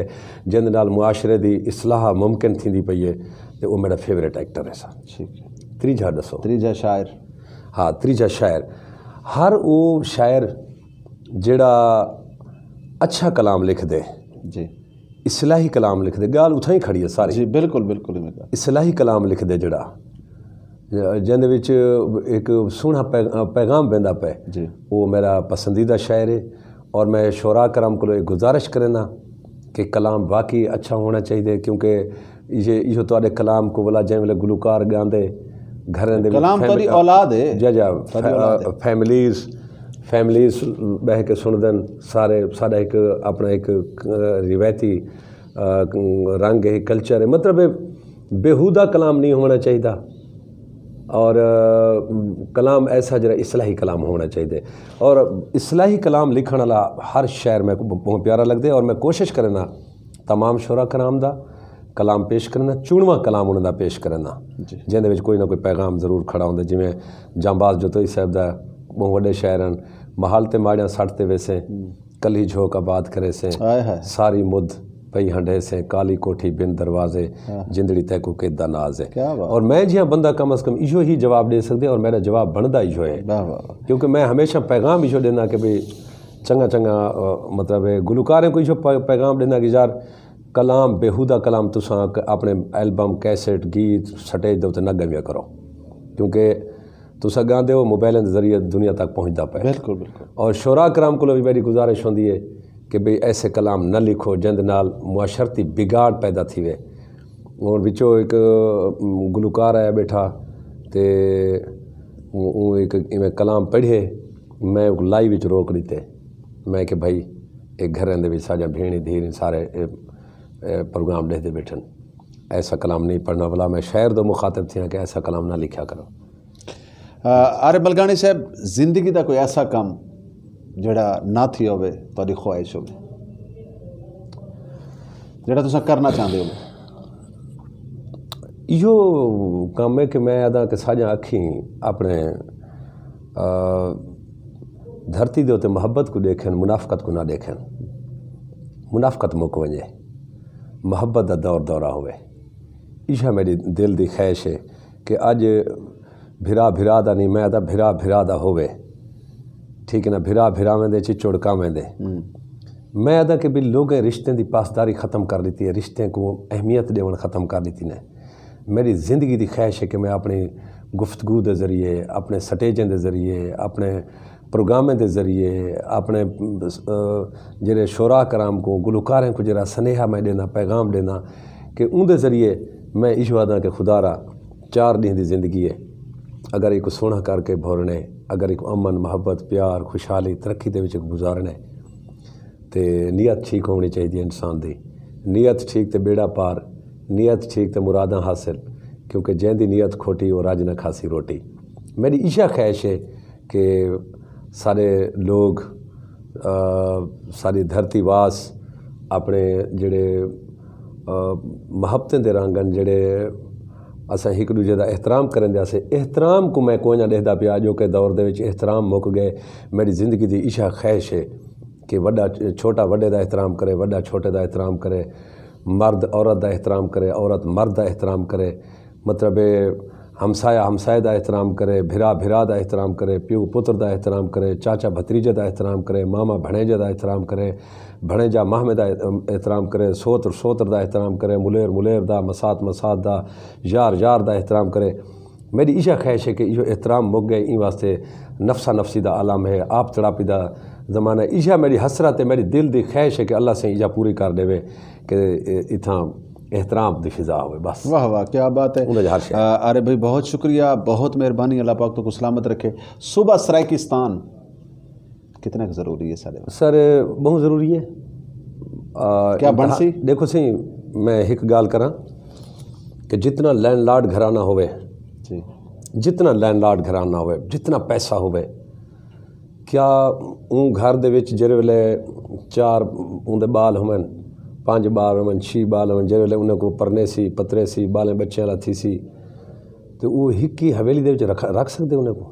जिंद नाल मुआशरे की इसलाह मुमकिन थी पई है, तो वो मेरा फेवरेट एक्टर है सर। ठीक है। त्रीजा दसो। त्रीजा शायर। हाँ, त्रीजा शायर। हर वो शायर जेड़ा अच्छा कलाम लिख दे जी, इसलाही कलाम लिख दे, गाल उथा ही खड़ी है सारी जी बिल्कुल बिल्कुल। इसलाही कलाम लिख दे जड़ा जिंद विच एक सोहना पैगाम वेंदा पे जी, वो मेरा पसंदीदा शायर है। और मैं शोरा कराम को गुजारिश करना कि कलाम वाकई अच्छा होना चाहिए, क्योंकि यो तुहाडे कलाम को बोला जै वेले गुलकार गांदे घरें दे कलाम तोरी औलाद है जा फैमिलीज बह के सुनदन सारे। साडा एक अपना एक रिवायती रंग है, कल्चर है, मतलब बेहुदा कलाम नहीं होना चाहिए। और कलाम ऐसा जरा इसलाही कलाम होना चाहिए। और इसलाही कलाम लिखण वाला हर शायर मेरे को बहुत प्यारा लगता है। और मैं कोशिश करना तमाम शोरा कराम दा कलाम पेश करना, चुनवा कलाम उन्होंने पेश करना जिंदे विच कोई ना कोई पैगाम जरूर खड़ा होंदा। जिवें जांबाज जोतोई साहब दा बहुत वड्डे शायर हैं, महल ते माड़ियां सट ते वैसे कली झोंक आबाद करे से सारी मुद पई हंडे से काली कोठी बिन दरवाजे जिंदड़ी तैको केदा नाज है। और मैं जिया बंदा कम अज़ कम इहो ही जवाब दे सकते, और मेरा जवाब बनता इहो है, क्योंकि मैं हमेशा पैगाम इहो देना कि भाई चंगा चंगा मतलब गुलकारें को इहो पैगाम देना कि यार कलाम बेहुदा कलाम तुसां अपने एल्बम कैसेट गीत स्टेज दे उत्ते न गविया करो, क्योंकि तुसा गांदे हो मोबाइल के जरिए दुनिया तक पहुँचता पे। बिल्कुल बिल्कुल। और शोरा कराम को भी मेरी गुजारिश होंदी है कि भाई ऐसे कलाम न लिखो जिंद नाल मुआशरती बिगाड़ पैदा थी वे। और विचों एक गुलकार आया बैठा ते एक इवें कलाम पढ़े, मैं लाइव विच रोक दिते, मैं कि भाई एक घरें दे विच साजा भेणी धीर सारे प्रोग्राम लिखते बैठन, ऐसा कलाम नहीं पढ़ना वाला। मैं शायर दो मुखातिब थी कि ऐसा कलाम ना लिखा करो। आरिफ बलगानी साहब, जिंदगी का कोई ऐसा काम जड़ा ना थी होवे तुहाडी ख्वाहिश होवे जड़ा तुसा करना चाहते हो? यो काम है कि मैं आदा कि साजा अखी अपने धरती दे उत्ते मोहब्बत को देखें, मुनाफकत को ना देखें। मुनाफकत मुक वजे, मोहब्बत का दौर दौरा होवे। इशा मेरी दिल की ख्वाहिश है कि अज भिरा भिरा दा नहीं, मैं आदा भिरा भिरा दा होवे, ठीक है ना। भिरा भिरावें दे चिचोड़ कावें दे। मैं आदा कि भी लोगों रिश्ते की पासदारी ख़त्म कर दी है, रिश्ते को अहमियत देवन ख़त्म कर दी ने। मेरी ज़िंदगी की ख्वाहिश है कि मैं अपनी गुफ्तगू के ज़रिए, अपने स्टेजें के ज़रिए, अपने प्रोग्रामें के ज़रिए, अपने जेरे शोरा कराम को गुलकारें को जरा स्नेहा मैं देना, पैगाम देना कि उनके ज़रिए मैं इशू आदा कि खुदारा 4 दिन की ज़िंदगी है, अगर एक सोहना करके भोरने, अगर एक अमन मुहब्बत प्यार खुशहाली तरक्की के विच गुजारने, तो नीयत ठीक होनी चाहिए इंसान की। नीयत ठीक तो बेड़ा पार, नीयत ठीक तो मुरादा हासिल, क्योंकि जैंदी नीयत खोटी और अज न खासी रोटी। मेरी इशा ख्वाहिश है कि सारे लोग सारी धरती वास अपने जेड़े मुहब्बतें दे रंगन जेड़े असां एक दूजे का एहतराम करें दे, एहतराम को मैं कोई ना देखता पिया जो कि दौर दे एहतराम मुक गए। मेरी ज़िंदगी की इशा ख्वाहिश है कि वड्डा छोटा वड्डे का एहतराम करे, वड्डा छोटे का एहतराम करे, मर्द औरत का एहतराम करे, औरत मर्द का एहतराम करे, मतलब हमसाया हमसाए का एहतराम करे, भिरा भिरा का एहतराम करे, प्यो पुत्र का एहतराम करे, चाचा भतीजे का एहतराम करे, मामा भणेजे का एहतराम करे, भणेजा मामे का एहतराम करे, सोत्र सोत्र का एहतराम करे, मुलेर मुलेर का, मसात मसात का, यार यार का एहतराम करे। मेरी इशा ख्वाहिश है कि यो एहतराम मुक गए, इन वास्ते नफसा नफसी का आलम है, आप तड़ापी का ज़माना। इशा मेरी हसरत है, मेरी दिल की ख्वाहिश है कि अल्लाह से इजा पूरी कर देवे कि इतना एहतराम की फिजा हो। बस वाह वाह, क्या बात है। अरे भाई बहुत शुक्रिया, बहुत मेहरबानी, अल्लाह पाक तो को सलामत रखे। सुबह सराइकिस्तान कितना ज़रूरी है सर? बहुत ज़रूरी है। क्या बनसी देखो सही, मैं एक गाल करा कि जितना लैंडलॉर्ड घराना होवे, जितना लैंडलॉर्ड घराना होवे, जितना पैसा होवे, क्या उन घर दे विच जेरे वेले 4 उनदे बाल होवन, 5 ॿार हुअनि 6 ॿार हुअनि जंहिं वेले उन को परने सी पतरे सी ॿालें बच्चे वाला थी सी तो वो हिक ही हवेली दे विच रख सकदे उन को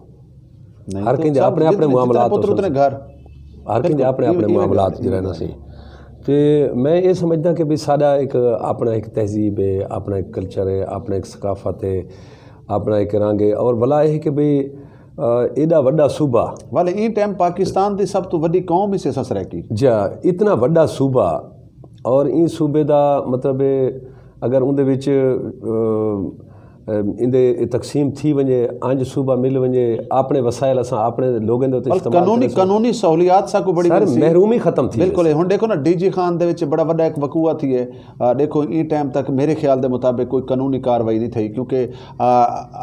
हर कंहिंजे अपने अपने मामलात हर कंहिंजे अपने अपने मामलात च रहना सी तो मैं ये समझदा कि भी साडा एक अपना एक तहजीब है अपना एक कल्चर है अपना एक सकाफत है अपना एक रंग है और भला है कि भी एडा वड्डा सूबा वाले ई टाइम पाकिस्तान दी सब तो वड्डी कौम इस सराइकी जा इतना वड्डा सूबा और ई सूबे दा मतलब अगर उनदे विच इंदे तकसीम थी वने अंज सूबा मिल वने अपने वसाइल असां अपने लोगों दे उत्ते इस्तेमाल कानूनी सहूलियात सा को बड़ी सर महरूमी खत्म थी बिल्कुल हुण देखो ना डीजी खान दे विच बड़ा वड्डा एक वकूआ थी है देखो ई टाइम तक मेरे ख्याल दे मुताबिक कोई कानूनी कार्रवाई नहीं थी क्योंकि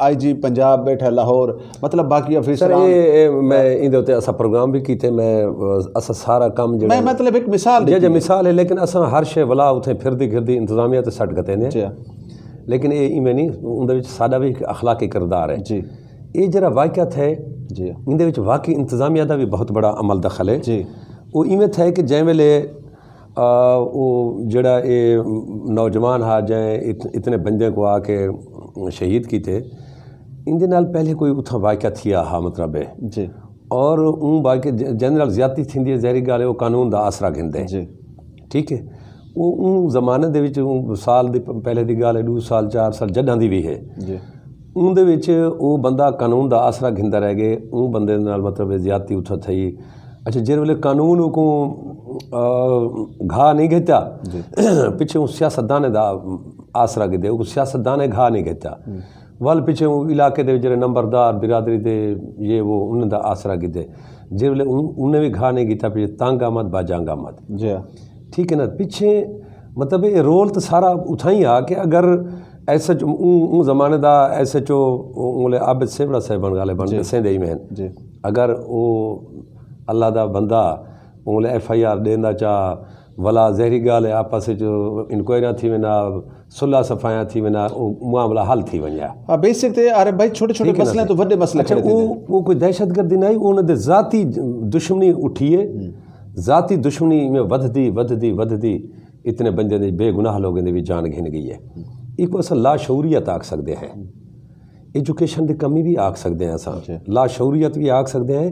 IG पंजाब बैठा लाहौर मतलब बाकी अफीसर मैं इंदे उत्ते असां प्रोग्राम भी कीते मैं असां सारा काम जो मैं मतलब एक मिसाल जे मिसाल है लेकिन असां हर शे वला उथे फिरदी गिरदी इंतजामिया ते सट गते ने लेकिन ये इवें नहीं उनदे विच साडा भी एक अखलाकी किरदार है जी ये जरा वाक़या थे जी इंदे विच वाकई इंतजामिया का भी बहुत बड़ा अमल दखल है जी वो इवें थे कि जै वेले वो जड़ा ये नौजवान हा जै इतने बंदे को आके शहीद किए इंदे नाल पहले कोई उथा वाक़या थिया हा मतलब है जी और उन वाक़े जनरल ज्यादती थींदी है ज़हरी गाल है वो कानून का आसरा घिंदे जी ठीक है वो उन ज़माने दे विच साल दी पहले दी गाल है 2 साल 4 साल जड्डां दी भी है जी उनदे विच वो बंदा कानून का आसरा घिंदा रह गए उन बंदे नाल मतलब ज्यादती उथा थी अच्छा जिस वेले कानून को घा नहीं घेता पिछे वो सियासतदाने का आसरा गिदे वो सियासतदाने घा नहीं घेता वल पिछे वो इलाके दे जो नंबरदार बिरादरी दे ये वो उन्होंने आसरा गिदे जिस वेले उन्हें भी घा नहीं गिता पिछे तंग आमद बाजांग आमद जी ठीक है ना पीछे मतलब ये रोल तो सारा उठा ही आ कि अगर ऐसे ज़माने का SHO उंगले आबिद सेवड़ा साहब गाले बन सेंदे में अगर वो अल्लाह दा बंदा उंगले FIR देंदा चा वला जहरी गाल है आपस इंक्वायरियां थी वना सुलह सफ़ाया थी वना मामला हल थी वञा बेसिक ते अरे भाई छोटे छोटे मसले तो वड्डे मसले अच्छा वो कोई दहशतगर्दी नहीं उन्हें ज़ाती दुश्मनी उठी है ज़ाती दुश्मनी में वधदी वधदी वधदी इतने बंदे ने बेगुनाह लोगों ने भी जान घिन गई है एक अस लाशऊरीयत आख सकते हैं एजुकेशन की कमी भी आख सकते हैं असा लाशऊरीयत भी आख सकते हैं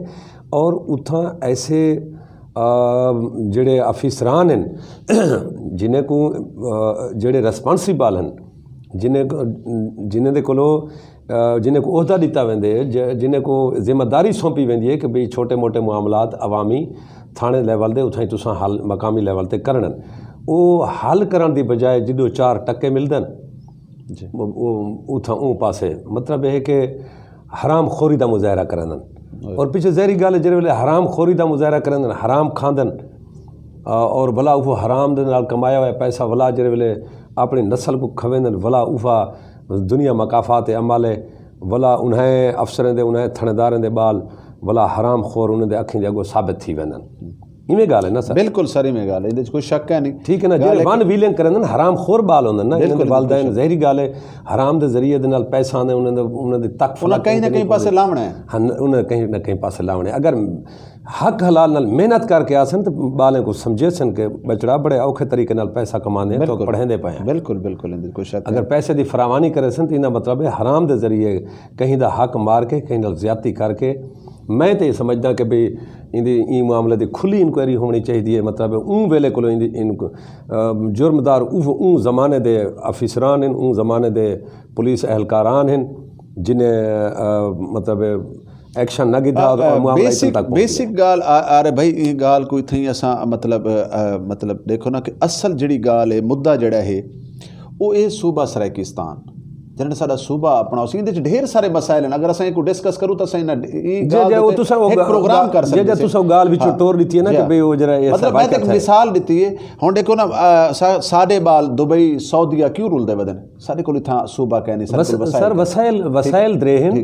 और उथा ऐसे जड़े अफीसरान हैं जिन्हें को जड़े रिस्पॉन्सिबल हैं जिन्हें दे कोलो जिन्हें को ओहदा दिता वेंदे जिन्हें को जिम्मेदारी सौंपी वेंदी है कि भाई छोटे मोटे मामलात अवामी थाने लैवल दे उठाई तुसां हल मकामी लैवल ते करन वो हल करन दी बजाय जिदो 4 टके मिलदन उथा ऊ पासे मतलब है कि हराम खोरी का मुजाहरा करंदन और पीछे जहरी गाल जे वेले हराम खोरी का मुजाहरा करंदन हराम खांदन और भला वो हराम दे नाल कमाया हुआ पैसा भला जे वेले अपनी नस्ल को खवेंदन भला उफा दुनिया मकाफात अमाले भला उन्हें अफसरें दे उन्हें थानेदारें दे बाल भला हराम खोर उन्हें अखियुनि जे अगो साबित थी वेंदन इवें गाल है ना सर बिल्कुल सर इवें गाल है कोई शक है नहीं ठीक है ना जो वन वीलिंग करन हराम खोर बाल होंदन ना इन्हें वालदैन जहरी गाल है हराम दे जरिए दे नाल पैसा आंदे उन्हें तक कहीं ना कहीं पासे लावना है हाँ उन्हें कहीं ना कहीं पासे लावने अगर हक हलाल नाल मेहनत करके आसन तो बालें को समझे सन के बचड़ा बड़े औखे तरीके नाल पैसा कमाने तो पढ़ेंदे पे बिल्कुल बिल्कुल कोई शक अगर पैसे की फरावानी करे सन तो इना मतलब है हराम के जरिए कहीं का हक मार के कहीं नाल ज्यादती करके मैं तो ये समझदा कि भाई इंदी मामले की खुली इंक्वायरी होनी चाहिए मतलब ऊँ वेले को जुर्मदार ऊँ ज़माने के अफीसरान हैं ऊँ ज़माने के पुलिस एहलकारान हैं जिन्हें मतलब एक्शन न गिधा बेसिक गाल अरे भाई ये गाल कोई थी असा मतलब देखो ना कि असल जड़ी गाल है मुद्दा जड़ा है वो ये सूबा सराइकिस्तान जने साडा सूबा अपना इंदे च ढेर सारे मसाइल हैं अगर असें को डिस्कस करूं तो असें एक प्रोग्राम कर सकते जे तुसा गाल विच टोर दी है ना कि भाई वो जरा मतलब मैं एक मिसाल दी है हुन देखो ना साडे बाल दुबई सऊदीया क्यों रुल दे वदन साडे कोल था सूबा कहने सर वसाइल द्रेहन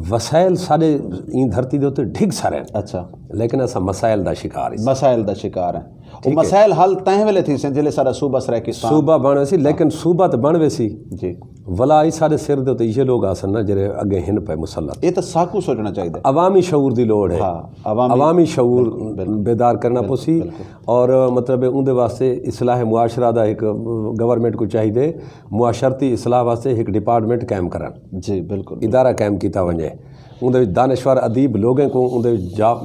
वसाइल साडे ई धरती दे उत्ते ढिग सारे अच्छा लेकिन असा मसाइल दा शिकार है वो मसाइल हल तय वेले थी जिले साडा सूबा सराइकिस्तान सूबा बन सी लेकिन सूबा तो बन वे सी जी वला ही साढ़े सिर दे उत्ते इये लोग आसन ना जेह्ड़े अगे हिन पे मुसलत। ये तो साकू सोचना चाहिए। अवामी शऊर की लोड़ है। अवामी शऊर बेदार करना पुसी और मतलब उनके वास्ते इसलाह मुआशरा का एक गवर्नमेंट को चाहिए मुआशरती इसलाह वास्ते एक डिपार्टमेंट कायम करन। जी बिल्कुल, इदारा कायम किया वञे, उनके दानश्वर अदीब लोगों को उनके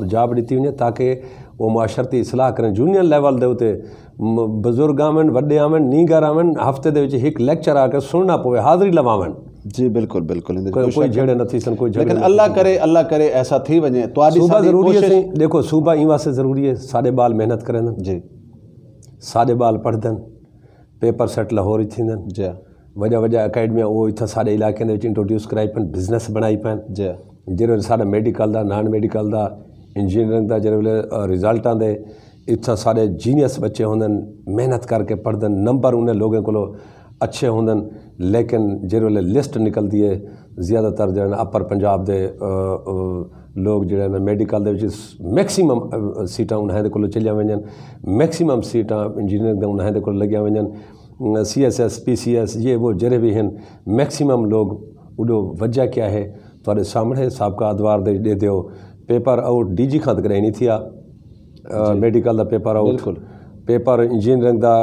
जॉब दी वञे ताकि वो मुआशरती इसलाह करें। यूनियन लेवल के उत्ते बजुर्ग आवन, वड्डे आवन, नीगर आवन, हफ्ते दे विच एक लेक्चर आकर सुनना पवे, हाज़री लवावन। जी बिल्कुल बिल्कुल, कोई झेड़े नहीं सन, कोई लेकिन अल्लाह करे ऐसा थी वञे। सूबा ज़रूरी है। देखो सूबा इन वास्ते ज़रूरी है, साढ़े बाल मेहनत करें जी, साढ़े बाल पढ़दन, पेपर सेट लाहौर थींदन जी, वजह वजह अकेडमियां वो इतना साढ़े इलाके इंट्रोड्यूस कराई पैन, बिजनेस बनाई पैन जी, जिहड़े साढ़ा मेडिकल का, नॉन मेडिकल का, इंजीनियरिंग का जिहड़े रिजल्ट आते इतना सारे जीनियस बच्चे होंदे, मेहनत करके पढ़दन, नंबर उन्हें लोगों को अच्छे होंदे, लेकिन जिहड़े लिस्ट निकलती है ज़्यादातर जो अपर पंजाब के लोग जो मेडिकल के मैक्सीमम सीटां उन्हें को चलिया वजन, मैक्सीमम सीटां इंजीनियरिंग उन्हें को लगिया वजन, CSS PCS ये वो जरे भी हैं, मैक्सीमम लोग उड़ो। वजह क्या है थोड़े सामने सबका अदवार दे दो, पेपर आउट DG खां तक नहीं थिया, मेडिकल का पेपर आउट, पेपर इंजीनियरिंग का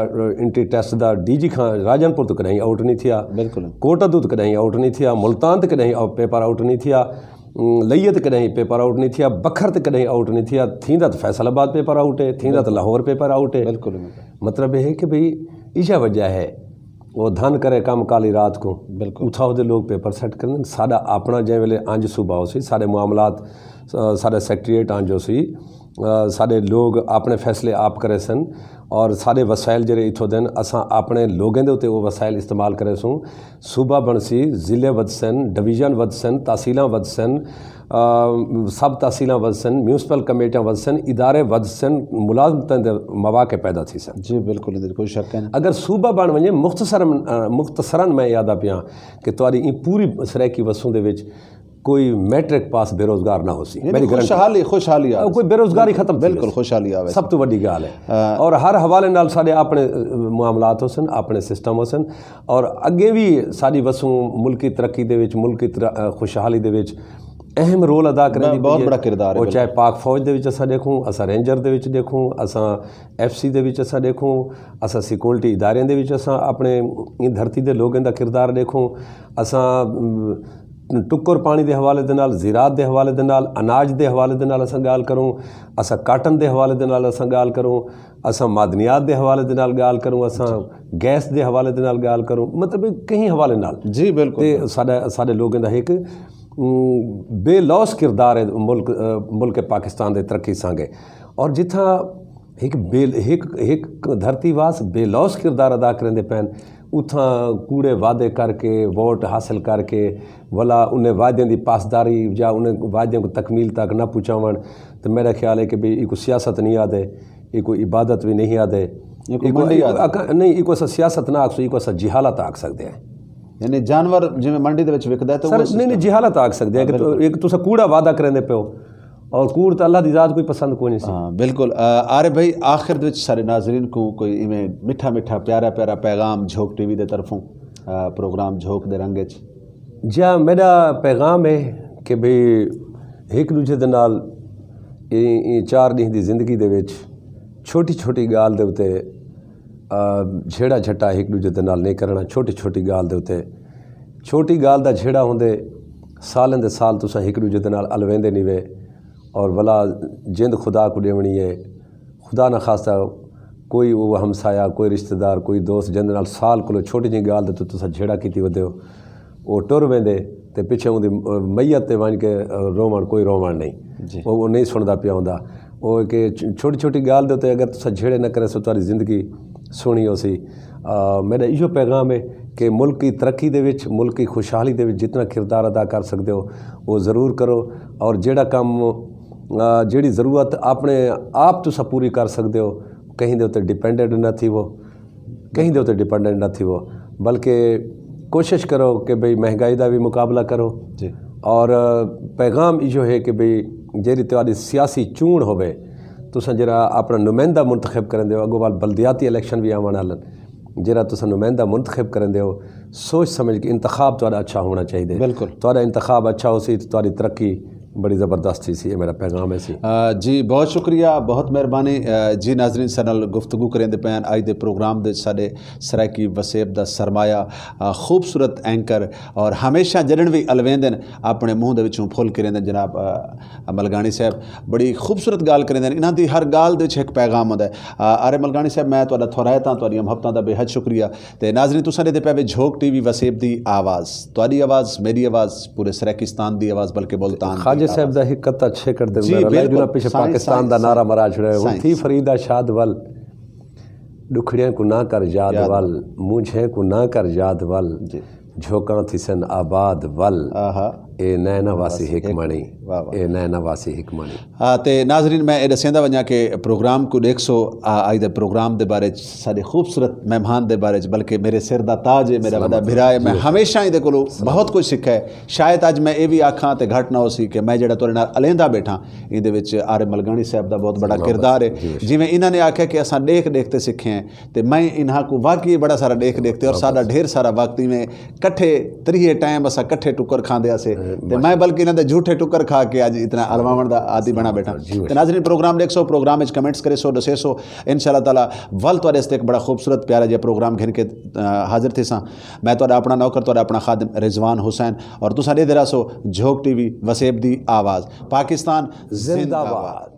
इंट्री टेस्ट का DG खां राजनपुर तक नहीं आउट नहीं थिया, बिल्कुल कोटदू तक नहीं आउट नहीं थिया, मुल्तान तक नहीं पेपर आउट नहीं थिया, लइए तक नहीं पेपर आउट नहीं थिया, बखर तक नहीं आउट नहीं थिया, थींदा तो फैसलाबाद पेपर आउट है, थींदा तो लाहौर पेपर आउट है। बिल्कुल मतलब यह है कि भाई इजा वजह है वो धन करे काम काली रात को, बिल्कुल उठा उहदे लोग पेपर सेट करन। साडा अपना जै वेले अंज सूबा हो सी, साडे मामलात साडे सैक्रेटरीएट अंज हो सी, साडे लोग अपने फैसले आप करे सन और साडे वसाइल जेरे इथों दिन असां अपने लोगों के उत्ते वो वसाइल इस्तेमाल करे सूँ। सूबा बन सी, ज़िले वध सन, डिवीजन वध सन, तहसीलां वध सन, सब तहसीलां वध सन, म्यूनसिपल कमेटियां वध सन, इदारे वध सन, मुलाजमतन दे मौके पैदा थी सन। जी बिल्कुल, कोई शक नहीं। अगर सूबा बन वजे मुख्तसरन मैं याद आ पिया कि तुहारी ई पूरी सराइकी वसूं दे विच कोई मैट्रिक पास बेरोजगार ना हो सी, मेरी खुशहाली कोई बेरोजगारी खत्म, बिल्कुल खुशहाली आवे, सब तो वड्डी गाल है। और हर हवाले नाल साडे अपने मामलात हो सन, अपने सिस्टम हो सन और अगे भी साडी वसूं मुल्की तरक्की दे विच, मुल्की खुशहाली दे विच अहम रोल अदा करें, बहुत बड़ा किरदार है। वो चाहे पाक फौज दे विच असां देखूं, असां रेंजर दे विच देखूं, असां FC दे विच असां देखूं, असां सिक्योरिटी इदारियां दे विच असां अपने इन धरती दे लोगों दा किरदार देखूं, असां टुक्कर पानी के हवाले दे नाल, ज़राअत के हवाले दे नाल, अनाज के हवाले दे नाल असां गाल करूँ, असां काटन के हवाले दे नाल असां गाल करूँ, असां मादनियात के हवाले दे नाल गाल करूँ, असां गैस के हवाले दे नाल गाल करूँ, मतलब कई हवाले नाल। जी बिल्कुल, ते साडे लोगों का एक बेलौस किरदार है मुल्क पाकिस्तान के तरक्की संगे। और जिथा एक धरती वास बेलौस किरदार अदा करेंदे पैन, उथा कूड़े वादे करके वोट हासिल करके वला उन्हें वादे की पासदारी या उन्हें वादों को तकमील तक न पहुँचावन, तो मेरा ख्याल है कि भाई ये कोई सियासत नहीं आदे, ये कोई इबादत भी नहीं आदे, नहीं ये कोई सियासत ना आख, ये कोई जिहालत आख सकते हैं। यानी जानवर जिमें मंडी दे विच विकदा है तो नहीं जिहालत आख सकते हैं कि एक तुसा कूड़ा वादा करेंदे पे और कूड़ तो अल्लाह की ज़ात कोई पसंद कोई नहीं सी। हाँ बिल्कुल। आरे भाई आखिर दे विच सारे नाजरीन को कोई इवें मिठा मिठा प्यारा प्यारा पैगाम झोंक TV दे तरफों प्रोग्राम झोंक दे रंगे च जा मेरा पैगाम है कि भाई एक दूजे दे नाल 4 दिन की जिंदगी दे विच छोटी छोटी गाल दे उत्ते झेड़ा झट्टा एक दूजे दे नाल नहीं करना। छोटी छोटी गाल दे उत्ते, छोटी गाल दा झेड़ा होंदे सालन दे साल तुसां एक दूजे दे नाल अलवेंदे नहीं वे और भला जिंद खुदा को देवनी है। खुदा न खास्ता कोई वो हमसाया, कोई रिश्तेदार, कोई दोस्त जिंद नाल साल को छोटी जी गाल दे तो तुसां झेड़ा कीती वधे हो, वो टुर वेंदे ते पिछे उनकी मैयत ते वञ के रोवण, कोई रोवण नहीं, वो नहीं सुनदा पिया हुंदा। वो कि छोटी छोटी गाल दे उत्ते अगर तुसां झेड़े न करे सो तुहारी जिंदगी सोहनी हो सी। मेरा इहो पैगाम है कि मुल्क की तरक्की दे विच, मुल्क की खुशहाली दे विच जितना किरदार अदा कर सकते हो वो ज़रूर करो और जेड़ा काम जेड़ी ज़रूरत अपने आप तुसा पूरी कर सकते हो, कहीं दे उत्ते डिपेंडेंट न थी वो, कहीं दे उत्ते डिपेंडेंट न थी वो, बल्कि कोशिश करो कि भाई महंगाई का भी मुकाबला करो जी। और पैगाम इहो है कि भाई जेरी तुहाडी सियासी चूण होवे, तुसां जरा अपना नुमाइंदा मुंतखब करेंदे हो, अगों वाल बल्दियाती इलैक्शन भी आवन वालन, जरा तुसां नुमाइंदा मुंतखब करेंदे हो सोच समझ के इंतखाब तुहाडा अच्छा होना चाहिए। बिल्कुल। तुहाडा इंतखाब अच्छा हो सी तो तुहाडी तरक्की बड़ी ज़बरदस्त सी। ये मेरा पैगाम है सी। जी बहुत शुक्रिया, बहुत मेहरबानी। जी नाजरीन साडे नाल गुफ्तगू करेंदे पैन अज दे प्रोग्राम दे साडे सराइकी वसेब दा सरमाया खूबसूरत एंकर और हमेशा जड़न भी अलवेंदे अपने मूँह दे विचों फुल करेंदे जनाब मलगानी साहब बड़ी खूबसूरत गाल करेंदे। इन्हां दी हर गाल दे एक पैगाम होंदा है। अरे मलगानी साहब मैं तुहाडा थोरायता तुहाडीਆਂ मुहब्बतां दा बेहद शुक्रिया। ते नाजरीन तुसां दे पे झोंक टीवी वसेब दी आवाज़, तुहाडी आवाज़, मेरी आवाज़, पूरे सराइकिस्तान दी आवाज़, बल्कि मुल्तान खाजे साहब दा हिक कत्ता छे कर दे जी, बिल्कुल। पीछे साईं, पाकिस्तान दा साईं, नारा मरा छड़े साईं। थी फरीदा शाद वल दुखड़ियां को ना कर याद वल मुझे को ना कर याद वल झोंका थिसन आबाद वल ए नैना वासी हिकमणी ए नैना वासी हिकमणी। ते नाजरीन मैं ये दसेंदा वजां कि प्रोग्राम को 100 अज दे प्रोग्राम दे बारे साडे खूबसूरत मेहमान दे बारे बल्कि मेरे सिर दा ताज है, मेरा बड़ा भिरा है। मैं हमेशा इहदे कोलों बहुत कुछ सिक्खा है। शायद अज मैं ये भी आखां ते घट ना हो सी कि मैं जेड़ा तुहाडे नाल अलहदा बैठा इहदे विच आरे मलगानी साहब दा बहुत बड़ा किरदार है। जिवें इन्हां ने आख्या कि असां देख देखते सीखे हैं ते मैं इन्हां को वाकई बड़ा सारा देख देखते और साडा ढेर सारा वक्त में कट्ठे त्रीहे टाइम असां कट्ठे टुकर खांदे से ते मैं बल्कि इन्हां दे झूठे टुकर खा के अज इतना अलवावण दा आदि बना बैठा। ते नाज़रीन प्रोग्राम 100 प्रोग्राम में कमेंट्स करे 100 दसे 100 इंशाअल्लाह ताला वल तुहाडे वास्ते एक बड़ा खूबसूरत प्यारा जिहा प्रोग्राम घिन के हाजिर थे सां। मैं तुहाडा अपना नौकर तुहाडा अपना खादिम रिजवान हुसैन और तुसां दे रहा सो झोंक टीवी वसेब दी आवाज़। पाकिस्तान जिंदाबाद।